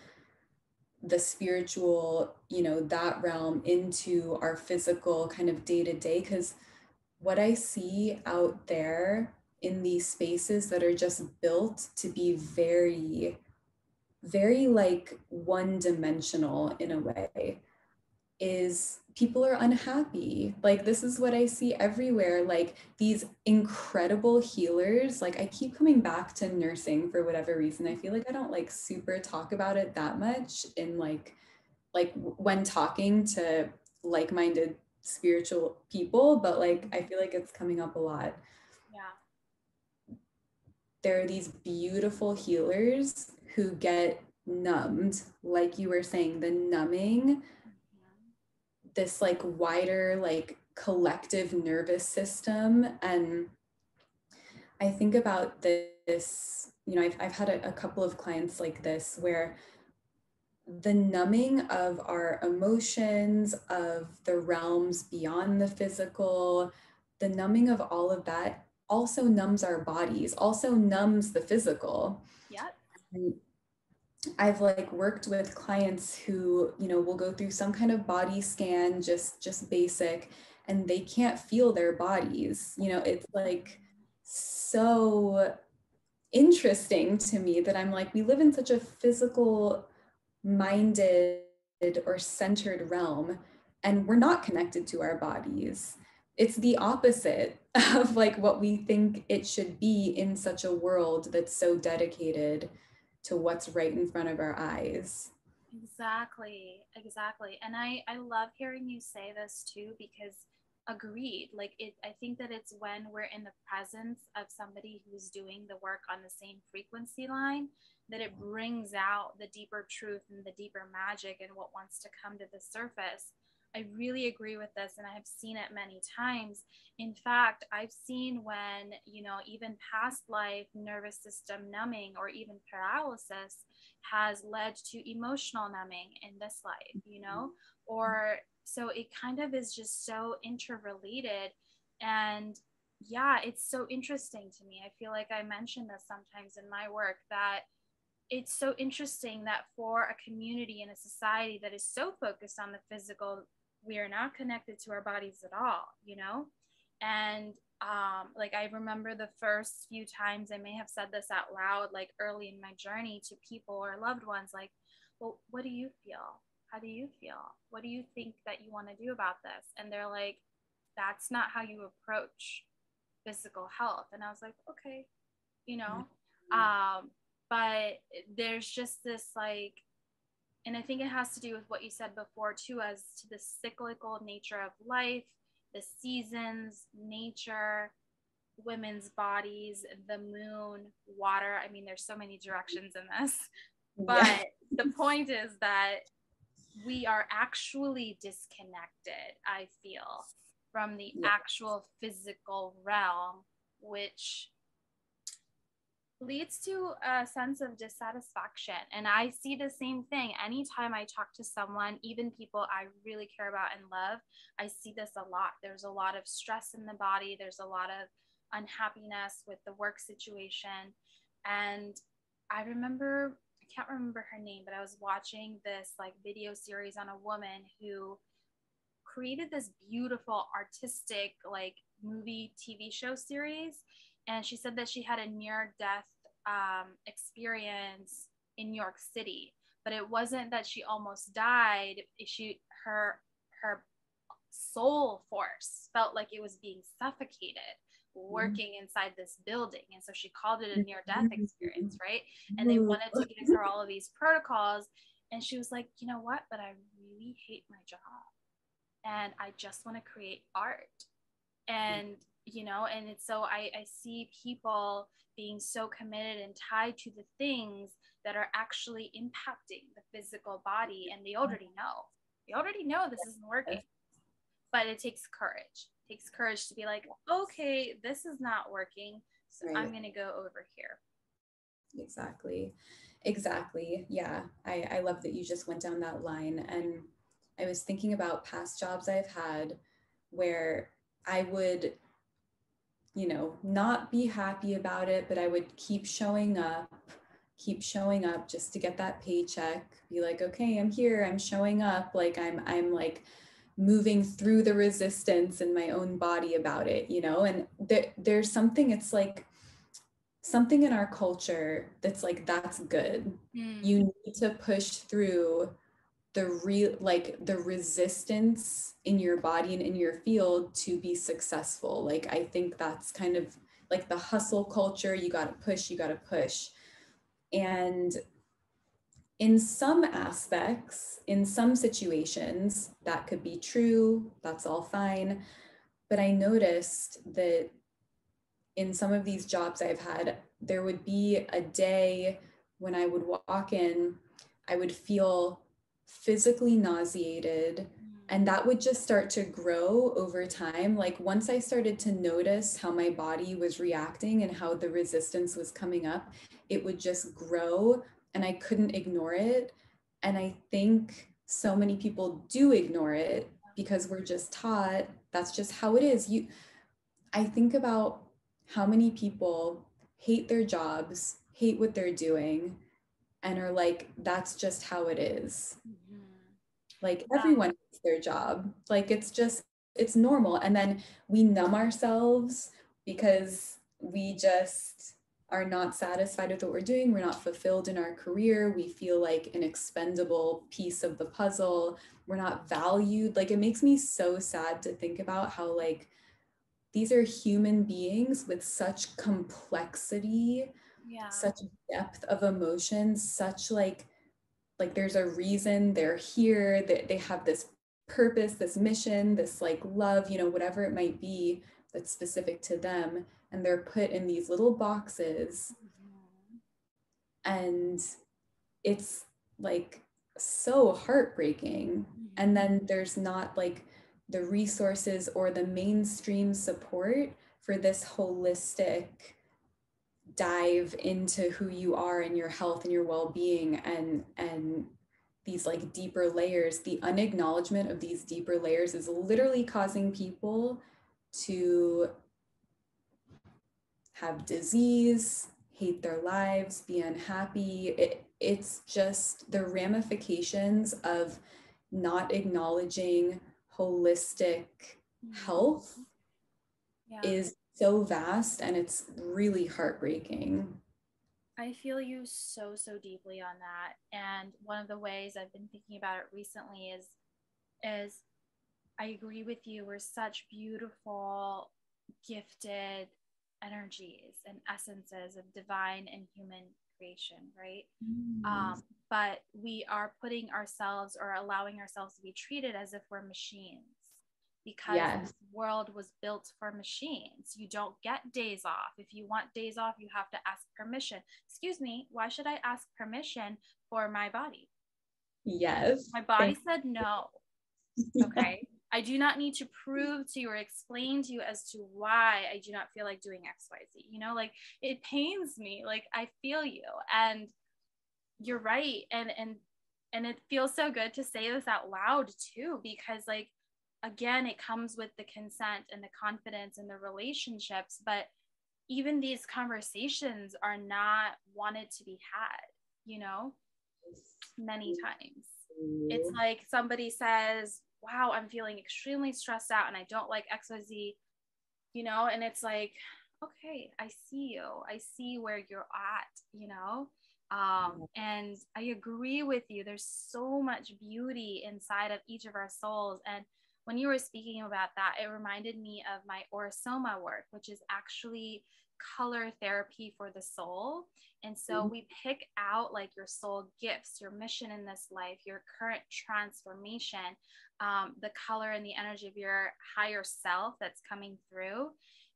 Speaker 1: the spiritual, you know, that realm into our physical kind of day to day. Because what I see out there in these spaces that are just built to be very, very like one dimensional in a way, is people are unhappy. Like, this is what I see everywhere. Like, these incredible healers, like, I keep coming back to nursing for whatever reason. I feel like I don't like super talk about it that much in like when talking to like-minded spiritual people, but like I feel like it's coming up a lot.
Speaker 2: Yeah.
Speaker 1: There are these beautiful healers who get numbed, like you were saying, the numbing, this like wider like collective nervous system. And I think about this, you know, I've had a couple of clients like this where the numbing of our emotions, of the realms beyond the physical, the numbing of all of that also numbs our bodies, also numbs the physical.
Speaker 2: Yep.
Speaker 1: And I've like worked with clients who, you know, will go through some kind of body scan, just basic, and they can't feel their bodies. You know, it's like so interesting to me that I'm like, we live in such a physical minded or centered realm, and we're not connected to our bodies. It's the opposite of like what we think it should be in such a world that's so dedicated to what's right in front of our eyes.
Speaker 2: Exactly, exactly. And I love hearing you say this too, because agreed, like it, I think that it's when we're in the presence of somebody who's doing the work on the same frequency line that it brings out the deeper truth and the deeper magic and what wants to come to the surface. I really agree with this, and I have seen it many times. In fact, I've seen when, even past life nervous system numbing or even paralysis has led to emotional numbing in this life, or so it kind of is just so interrelated. And yeah, it's so interesting to me. I feel like I mention this sometimes in my work, that it's so interesting that for a community and a society that is so focused on the physical, we are not connected to our bodies at all. And like I remember the first few times I may have said this out loud, like early in my journey, to people or loved ones, like, well, what do you feel? How do you feel? What do you think that you want to do about this? And they're like, that's not how you approach physical health. And I was like, okay, you know, but there's just this like, and I think it has to do with what you said before too, as to the cyclical nature of life, the seasons, nature, women's bodies, the moon, water. I mean, there's so many directions in this, but the point is that we are actually disconnected, I feel, from the actual physical realm, which leads to a sense of dissatisfaction. And I see the same thing anytime I talk to someone, even people I really care about and love. I see this a lot. There's a lot of stress in the body, there's a lot of unhappiness with the work situation. And I can't remember her name, but I was watching this like video series on a woman who created this beautiful artistic like movie TV show series. And she said that she had a near death experience in New York City, but it wasn't that she almost died. Her soul force felt like it was being suffocated working inside this building, and so she called it a near death experience, right? And they wanted to give her all of these protocols, and she was like, you know what, but I really hate my job and I just want to create art. And and it's so I see people being so committed and tied to the things that are actually impacting the physical body, and they already know this isn't working. But it takes courage to be like, okay, this is not working, so right. I'm going to go over here.
Speaker 1: Exactly. Yeah, I love that you just went down that line. And I was thinking about past jobs I've had where I would, not be happy about it, but I would keep showing up just to get that paycheck, be like, okay, I'm here, I'm showing up, like I'm like moving through the resistance in my own body about it, and there's something, it's like something in our culture that's like, that's good. You need to push through the resistance in your body and in your field to be successful. Like, I think that's kind of like the hustle culture. You got to push. And in some aspects, in some situations, that could be true. That's all fine. But I noticed that in some of these jobs I've had, there would be a day when I would walk in, I would feel physically nauseated, and that would just start to grow over time. Like, once I started to notice how my body was reacting and how the resistance was coming up, it would just grow and I couldn't ignore it. And I think so many people do ignore it because we're just taught that's just how it is. I think about how many people hate their jobs, hate what they're doing, and are like, that's just how it is. Like, everyone hates their job. Like, it's normal. And then we numb ourselves because we just are not satisfied with what we're doing. We're not fulfilled in our career. We feel like an expendable piece of the puzzle. We're not valued. Like, it makes me so sad to think about how, like, these are human beings with such complexity, such depth of emotion, such like there's a reason they're here, that they have this purpose, this mission, this like love, whatever it might be that's specific to them. And they're put in these little boxes. And it's like so heartbreaking. And then there's not like the resources or the mainstream support for this holistic dive into who you are and your health and your well-being, and these like deeper layers. The unacknowledgement of these deeper layers is literally causing people to have disease, hate their lives, be unhappy. It's just the ramifications of not acknowledging holistic health is so vast, and it's really heartbreaking.
Speaker 2: I feel you so, so deeply on that. And one of the ways I've been thinking about it recently is I agree with you. We're such beautiful, gifted energies and essences of divine and human creation, right? But we are putting ourselves or allowing ourselves to be treated as if we're machines, because this world was built for machines. You don't get days off. If you want days off, you have to ask permission. Excuse me, why should I ask permission for my body?
Speaker 1: Yes.
Speaker 2: My body said no. Okay. I do not need to prove to you or explain to you as to why I do not feel like doing XYZ. Like, it pains me. Like, I feel you. And you're right. And it feels so good to say this out loud too, because like, again, it comes with the consent and the confidence and the relationships. But even these conversations are not wanted to be had, many times. It's like somebody says, wow, I'm feeling extremely stressed out and I don't like XYZ, and it's like, okay, I see you. I see where you're at, and I agree with you. There's so much beauty inside of each of our souls. And when you were speaking about that, it reminded me of my Orasoma work, which is actually color therapy for the soul. And so we pick out like your soul gifts, your mission in this life, your current transformation, the color and the energy of your higher self that's coming through.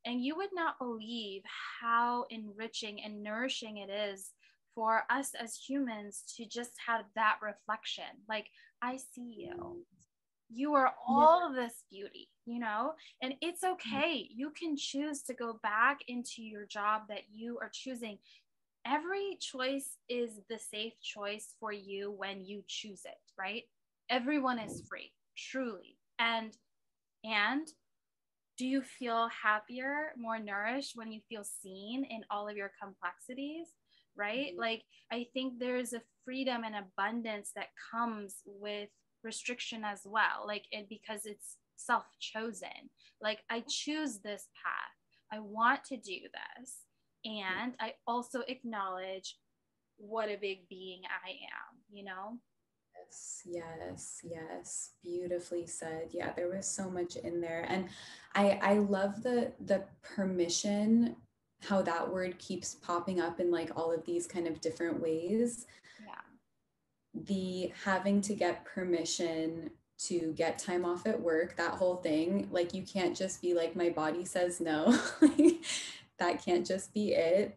Speaker 2: And you would not believe how enriching and nourishing it is for us as humans to just have that reflection. Like, I see you. You are all of this beauty, and it's okay. You can choose to go back into your job that you are choosing. Every choice is the safe choice for you when you choose it, right? Everyone is free, truly. And do you feel happier, more nourished when you feel seen in all of your complexities, right? Like, I think there's a freedom and abundance that comes with restriction as well, like, and because it's self-chosen. Like, I choose this path, I want to do this, and I also acknowledge what a big being I am.
Speaker 1: Yes, yes, yes. Beautifully said. Yeah, there was so much in there. And I love the permission, how that word keeps popping up in like all of these kind of different ways.
Speaker 2: Yeah.
Speaker 1: The having to get permission to get time off at work, that whole thing, like you can't just be like, my body says no. That can't just be it.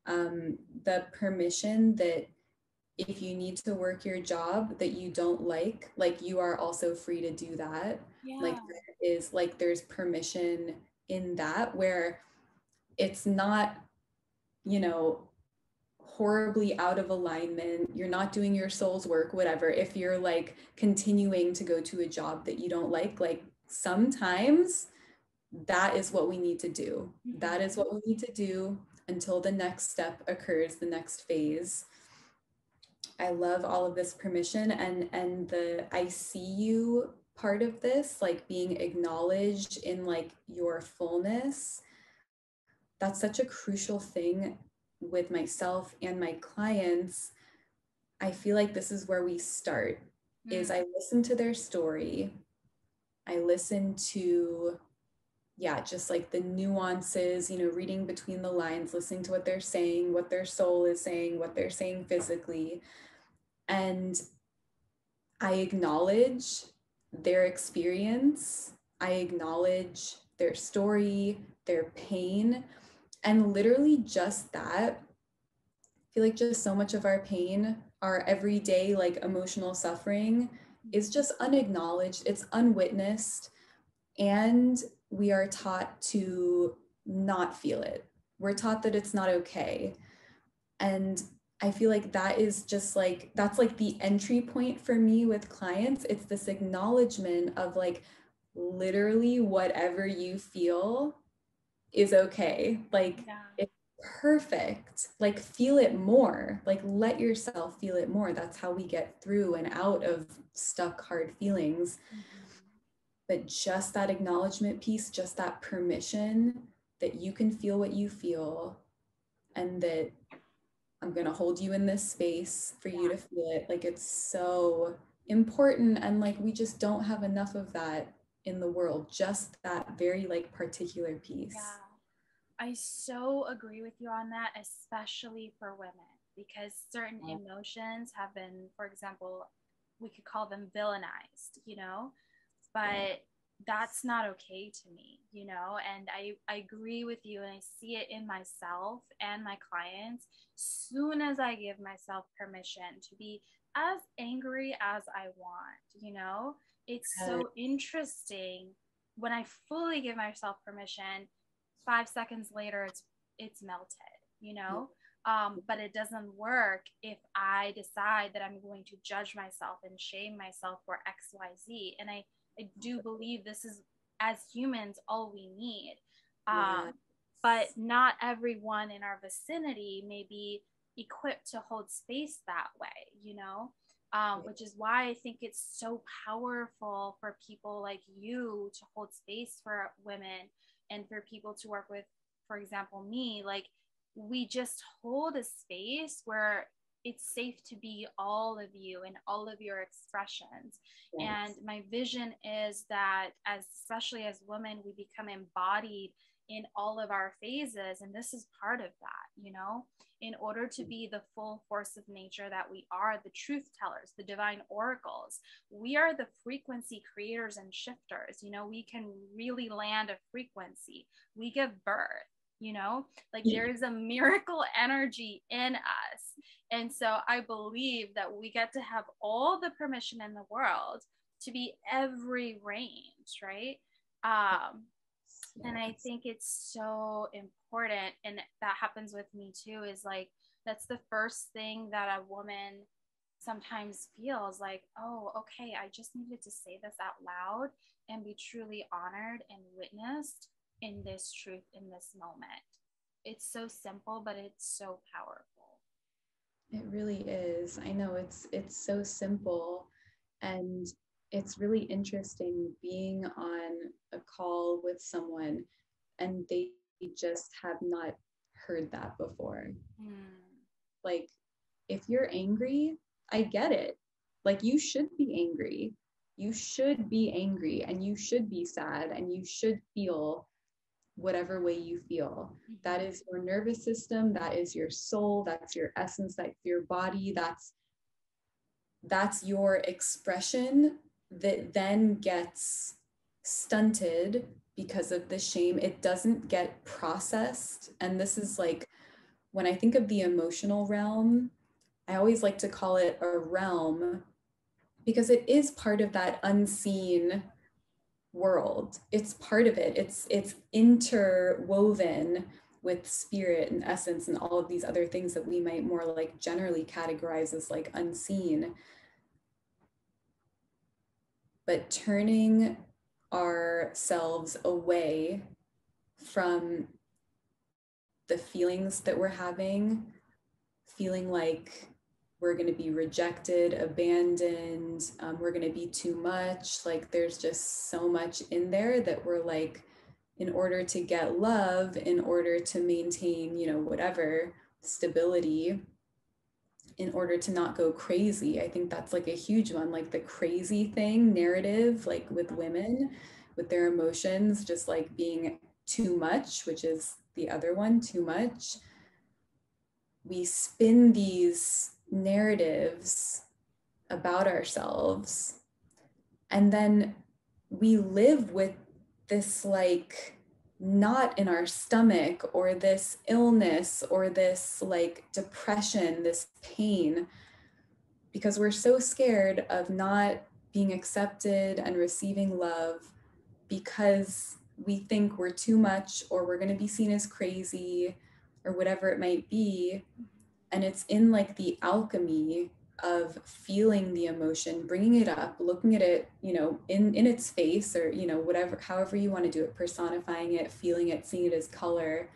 Speaker 1: The permission that if you need to work your job that you don't like you are also free to do that. Like
Speaker 2: Yeah.
Speaker 1: there is like there's permission in that where it's not, you know, horribly out of alignment. You're not doing your soul's work, whatever. If you're like continuing to go to a job that you don't like sometimes that is what we need to do. That is
Speaker 2: Mm-hmm.
Speaker 1: what we need to do until the next step occurs, the next phase. I love all of this permission and the I see you part of this, like being acknowledged in like your fullness. That's such a crucial thing with myself and my clients. I feel like this is where we start is
Speaker 2: Mm.
Speaker 1: I listen to their story. I listen to yeah, just like the nuances, you know, reading between the lines, listening to what they're saying, what their soul is saying, what they're saying physically. And I acknowledge their experience, I acknowledge their story, their pain, and literally just that. I feel like just so much of our pain, our everyday like emotional suffering is just unacknowledged, it's unwitnessed, and we are taught to not feel it. We're taught that it's not okay. And I feel like that is just like that's like the entry point for me with clients. It's this acknowledgement of like literally whatever you feel is okay. Like
Speaker 2: Yeah.
Speaker 1: it's perfect. Like feel it more. Like let yourself feel it more. That's how we get through and out of stuck hard feelings.
Speaker 2: Mm-hmm.
Speaker 1: But just that acknowledgement piece, just that permission that you can feel what you feel and that I'm going to hold you in this space for you
Speaker 2: Yeah.
Speaker 1: to feel it. Like it's so important. And like we just don't have enough of that in the world, just that very like particular piece.
Speaker 2: Yeah. I so agree with you on that, especially for women, because certain emotions have been, for example, we could call them villainized, you know,
Speaker 1: Yeah.
Speaker 2: but that's not okay to me, you know, and I agree with you and I see it in myself and my clients. Soon as I give myself permission to be as angry as I want, you know, it's so interesting when I fully give myself permission. 5 seconds later it's melted, you know. But it doesn't work if I decide that I'm going to judge myself and shame myself for XYZ. And I do believe this is, as humans, all we need.
Speaker 1: Yeah.
Speaker 2: But not everyone in our vicinity may be equipped to hold space that way, you know. Which is why I think it's so powerful for people like you to hold space for women and for people to work with, for example, me. Like, we just hold a space where it's safe to be all of you and all of your expressions. And
Speaker 1: Yes.
Speaker 2: my vision is that, as especially as women, we become embodied in all of our phases, and this is part of that, you know, in order to be the full force of nature that we are, the truth tellers, the divine oracles. We are the frequency creators and shifters. You know, we can really land a frequency. We give birth, you know, like there is a miracle energy in us. And so I believe that we get to have all the permission in the world to be every range, right? And I think it's so important. And that happens with me too, is like, that's the first thing that a woman sometimes feels like, oh, okay, I just needed to say this out loud and be truly honored and witnessed in this truth in this moment. It's so simple, but it's so powerful.
Speaker 1: It really is. I know it's so simple and it's really interesting being on a call with someone and they just have not heard that before.
Speaker 2: Mm.
Speaker 1: Like if you're angry, I get it. Like, you should be angry. You should be angry, and you should be sad, and you should feel whatever way you feel. That is your nervous system, that is your soul, that's your essence, that's your body, that's your expression that then gets stunted because of the shame. It doesn't get processed. And this is like, when I think of the emotional realm, I always like to call it a realm because it is part of that unseen world. It's part of it. It's interwoven with spirit and essence and all of these other things that we might more like generally categorize as like unseen. But turning ourselves away from the feelings that we're having, feeling like we're going to be rejected, abandoned, we're going to be too much. Like, there's just so much in there that we're like, in order to get love, in order to maintain, you know, whatever stability, in order to not go crazy. I think that's like a huge one, like the crazy thing narrative, like with women, with their emotions, just like being too much, which is the other one, too much. We spin these narratives about ourselves, and then we live with this like knot in our stomach, or this illness, or this like depression, this pain, because we're so scared of not being accepted and receiving love, because we think we're too much, or we're going to be seen as crazy, or whatever it might be. And it's in like the alchemy of feeling the emotion, bringing it up, looking at it, you know, in its face, or, you know, whatever, however you want to do it, personifying it, feeling it, seeing it as color,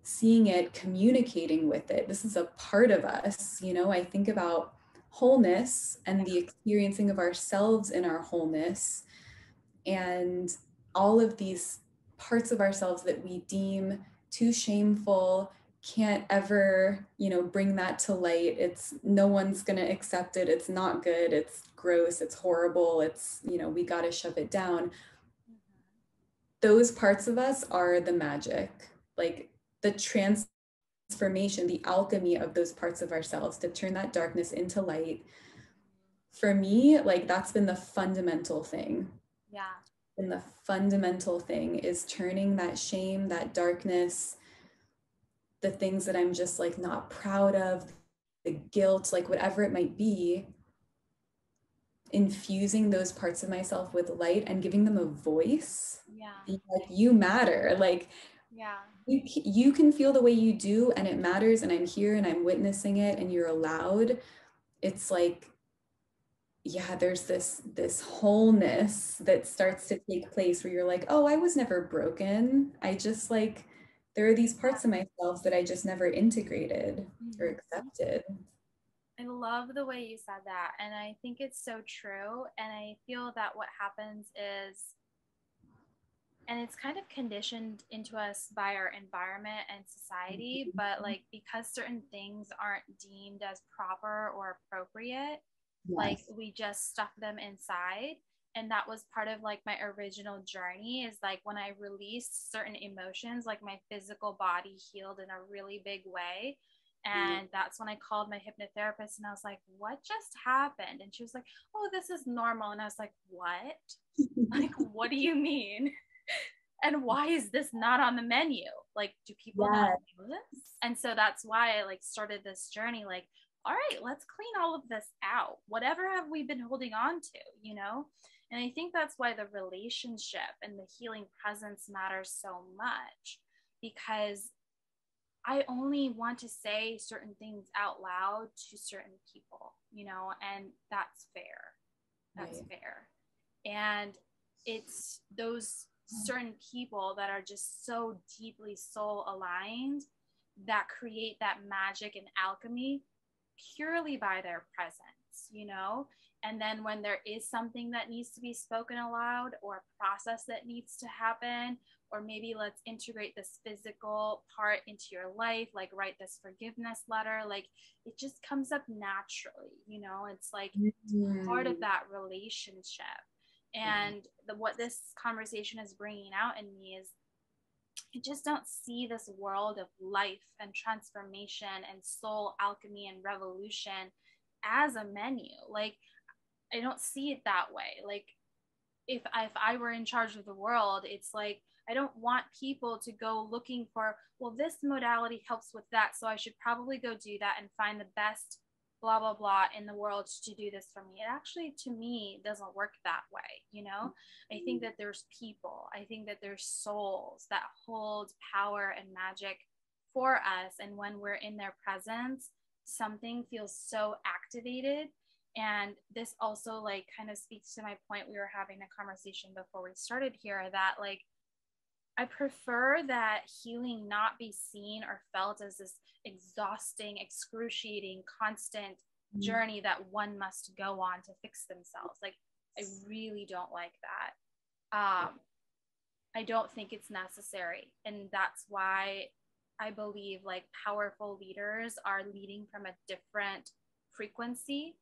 Speaker 1: seeing it, communicating with it. This is a part of us. You know, I think about wholeness and the experiencing of ourselves in our wholeness, and all of these parts of ourselves that we deem too shameful, can't ever, you know, bring that to light. It's, no one's going to accept it. It's not good. It's gross. It's horrible. It's, you know, we got to shove it down. Those parts of us are the magic, like the transformation, the alchemy of those parts of ourselves to turn that darkness into light. For me, like, that's been the fundamental thing.
Speaker 2: Yeah.
Speaker 1: And the fundamental thing is turning that shame, that darkness, the things that I'm just like not proud of, the guilt, like whatever it might be, infusing those parts of myself with light and giving them a voice.
Speaker 2: Yeah.
Speaker 1: Like, you matter. Like,
Speaker 2: yeah,
Speaker 1: you can feel the way you do, and it matters, and I'm here and I'm witnessing it, and you're allowed. It's like, yeah, there's this wholeness that starts to take place where you're like, oh, I was never broken. I just like, there are these parts of myself that I just never integrated or accepted.
Speaker 2: I love the way you said that. And I think it's so true. And I feel that what happens is, and it's kind of conditioned into us by our environment and society, but like, because certain things aren't deemed as proper or appropriate, like we just stuff them inside. And that was part of like my original journey, is like when I released certain emotions, like my physical body healed in a really big way. And that's when I called my hypnotherapist and I was like, what just happened? And she was like, oh, this is normal. And I was like, what? Like, what do you mean? And why is this not on the menu? Like, do people not know this? And so that's why I like started this journey, like, all right, let's clean all of this out. Whatever have we been holding on to, you know? And I think that's why the relationship and the healing presence matters so much, because I only want to say certain things out loud to certain people, you know, and that's fair. That's fair. And it's those certain people that are just so deeply soul aligned that create that magic and alchemy purely by their presence, you know? And then when there is something that needs to be spoken aloud, or a process that needs to happen, or maybe let's integrate this physical part into your life, like write this forgiveness letter. Like it just comes up naturally, you know, it's like part of that relationship. And what this conversation is bringing out in me is I just don't see this world of life and transformation and soul alchemy and revolution as a menu. Like I don't see it that way. Like if I were in charge of the world, it's like I don't want people to go looking for, well, this modality helps with that, so I should probably go do that and find the best blah blah blah in the world to do this for me. It actually, to me, doesn't work that way, you know. I think that there's people, I think that there's souls that hold power and magic for us, and when we're in their presence, something feels so activated. And this also like kind of speaks to my point. We were having a conversation before we started here that like I prefer that healing not be seen or felt as this exhausting, excruciating, constant journey that one must go on to fix themselves. Like I really don't like that. I don't think it's necessary, and that's why I believe like powerful leaders are leading from a different frequency,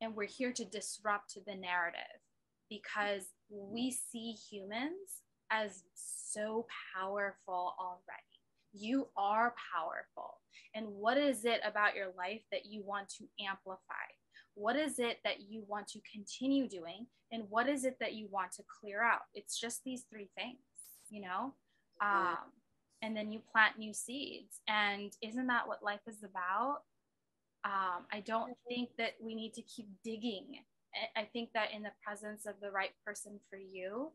Speaker 2: and we're here to disrupt the narrative because we see humans as so powerful already. You are powerful. And what is it about your life that you want to amplify? What is it that you want to continue doing? And what is it that you want to clear out? It's just these three things, you know? And then you plant new seeds. And isn't that what life is about? I don't think that we need to keep digging. I think that in the presence of the right person for you,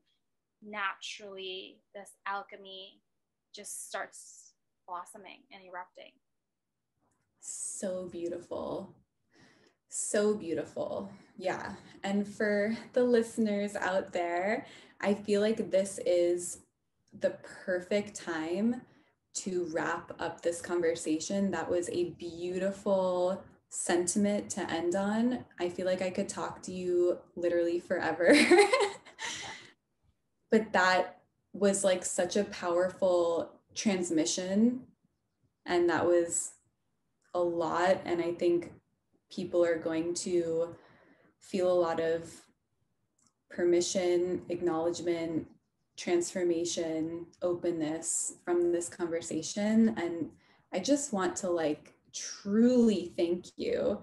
Speaker 2: naturally this alchemy just starts blossoming and erupting.
Speaker 1: So beautiful. So beautiful. Yeah. And for the listeners out there, I feel like this is the perfect time to wrap up this conversation. That was a beautiful sentiment to end on. I feel like I could talk to you literally forever. But that was like such a powerful transmission. And that was a lot. And I think people are going to feel a lot of permission, acknowledgement, transformation, openness from this conversation. And I just want to like truly thank you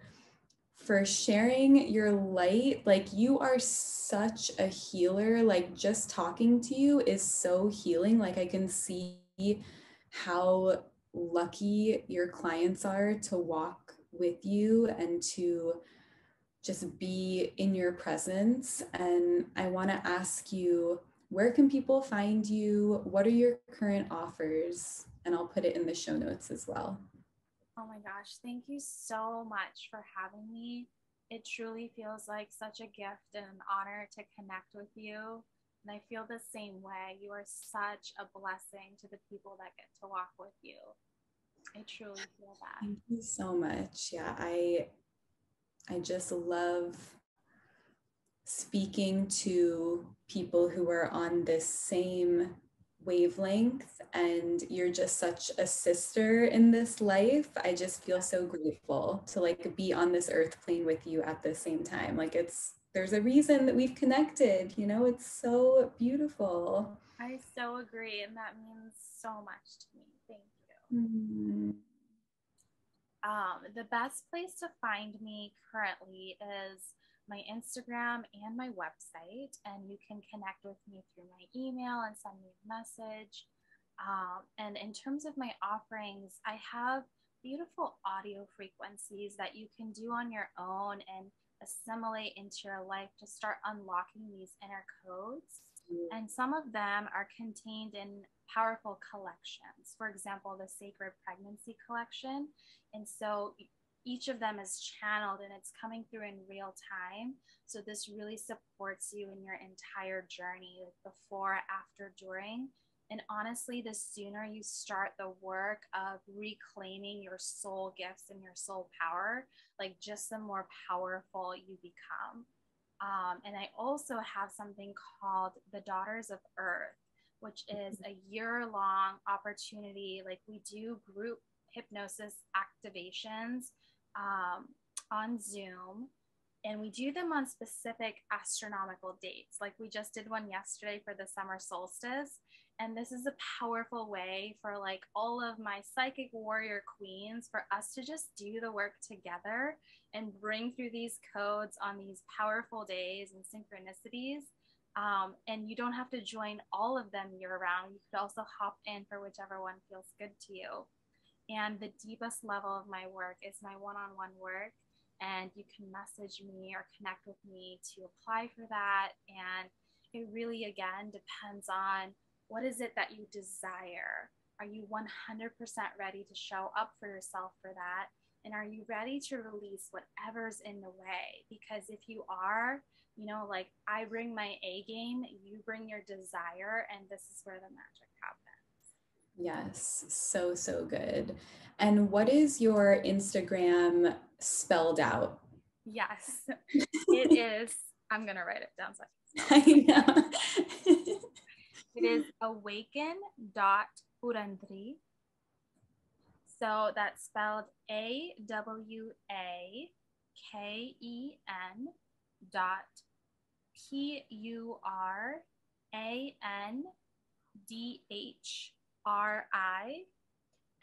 Speaker 1: for sharing your light. Like you are such a healer. Like just talking to you is so healing. Like I can see how lucky your clients are to walk with you and to just be in your presence. And I want to ask you, where can people find you? What are your current offers? And I'll put it in the show notes as well.
Speaker 2: Oh my gosh, thank you so much for having me. It truly feels like such a gift and an honor to connect with you. And I feel the same way. You are such a blessing to the people that get to walk with you. I truly feel that.
Speaker 1: Thank you so much. Yeah, I just love speaking to people who are on this same wavelength, and you're just such a sister in this life. I just feel so grateful to like be on this earth plane with you at the same time. Like there's a reason that we've connected, you know. It's so beautiful.
Speaker 2: I so agree, and that means so much to me. Thank you. The best place to find me currently is my Instagram and my website, and you can connect with me through my email and send me a message. And in terms of my offerings, I have beautiful audio frequencies that you can do on your own and assimilate into your life to start unlocking these inner codes. And some of them are contained in powerful collections. For example, the Sacred Pregnancy Collection. And so each of them is channeled and it's coming through in real time. So this really supports you in your entire journey, like before, after, during. And honestly, the sooner you start the work of reclaiming your soul gifts and your soul power, like just the more powerful you become. And I also have something called the Daughters of Earth, which is a year-long opportunity. Like, we do group hypnosis activations on Zoom, and we do them on specific astronomical dates. Like, we just did one yesterday for the summer solstice. And this is a powerful way for like all of my psychic warrior queens, for us to just do the work together and bring through these codes on these powerful days and synchronicities. And you don't have to join all of them year round. You could also hop in for whichever one feels good to you. And the deepest level of my work is my one-on-one work. And you can message me or connect with me to apply for that. And it really, again, depends on what is it that you desire. Are you 100% ready to show up for yourself for that? And are you ready to release whatever's in the way? Because if you are, you know, like, I bring my A game, you bring your desire, and this is where the magic happens.
Speaker 1: Yes, so, so good. And what is your Instagram spelled out?
Speaker 2: Yes, it is. I'm going to write it down so
Speaker 1: I know.
Speaker 2: It is awaken.purandri. So that's spelled AWAKEN dot PURANDHRI.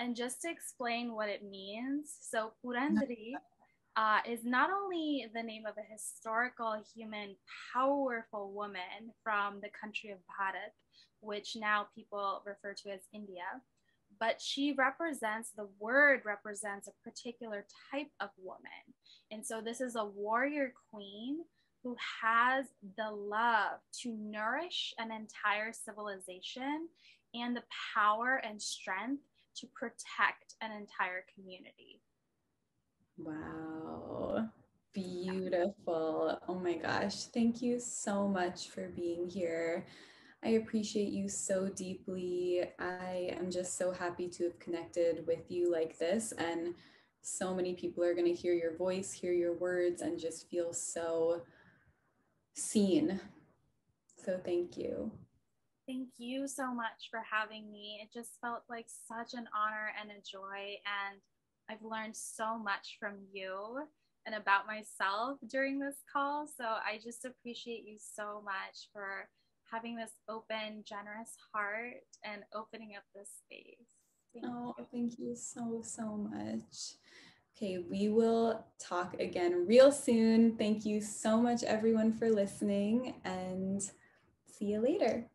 Speaker 2: And just to explain what it means, so Purandri is not only the name of a historical, human, powerful woman from the country of Bharat, which now people refer to as India, but she represents, the word represents a particular type of woman. And so this is a warrior queen who has the love to nourish an entire civilization and the power and strength to protect an entire community.
Speaker 1: Wow. Beautiful. Oh my gosh. Thank you so much for being here. I appreciate you so deeply. I am just so happy to have connected with you like this. And so many people are going to hear your voice, hear your words, and just feel so seen. So thank you.
Speaker 2: Thank you so much for having me. It just felt like such an honor and a joy. And I've learned so much from you and about myself during this call. So I just appreciate you so much for having this open, generous heart and opening up this space.
Speaker 1: Thank you so, so much. Okay, we will talk again real soon. Thank you so much, everyone, for listening, and see you later.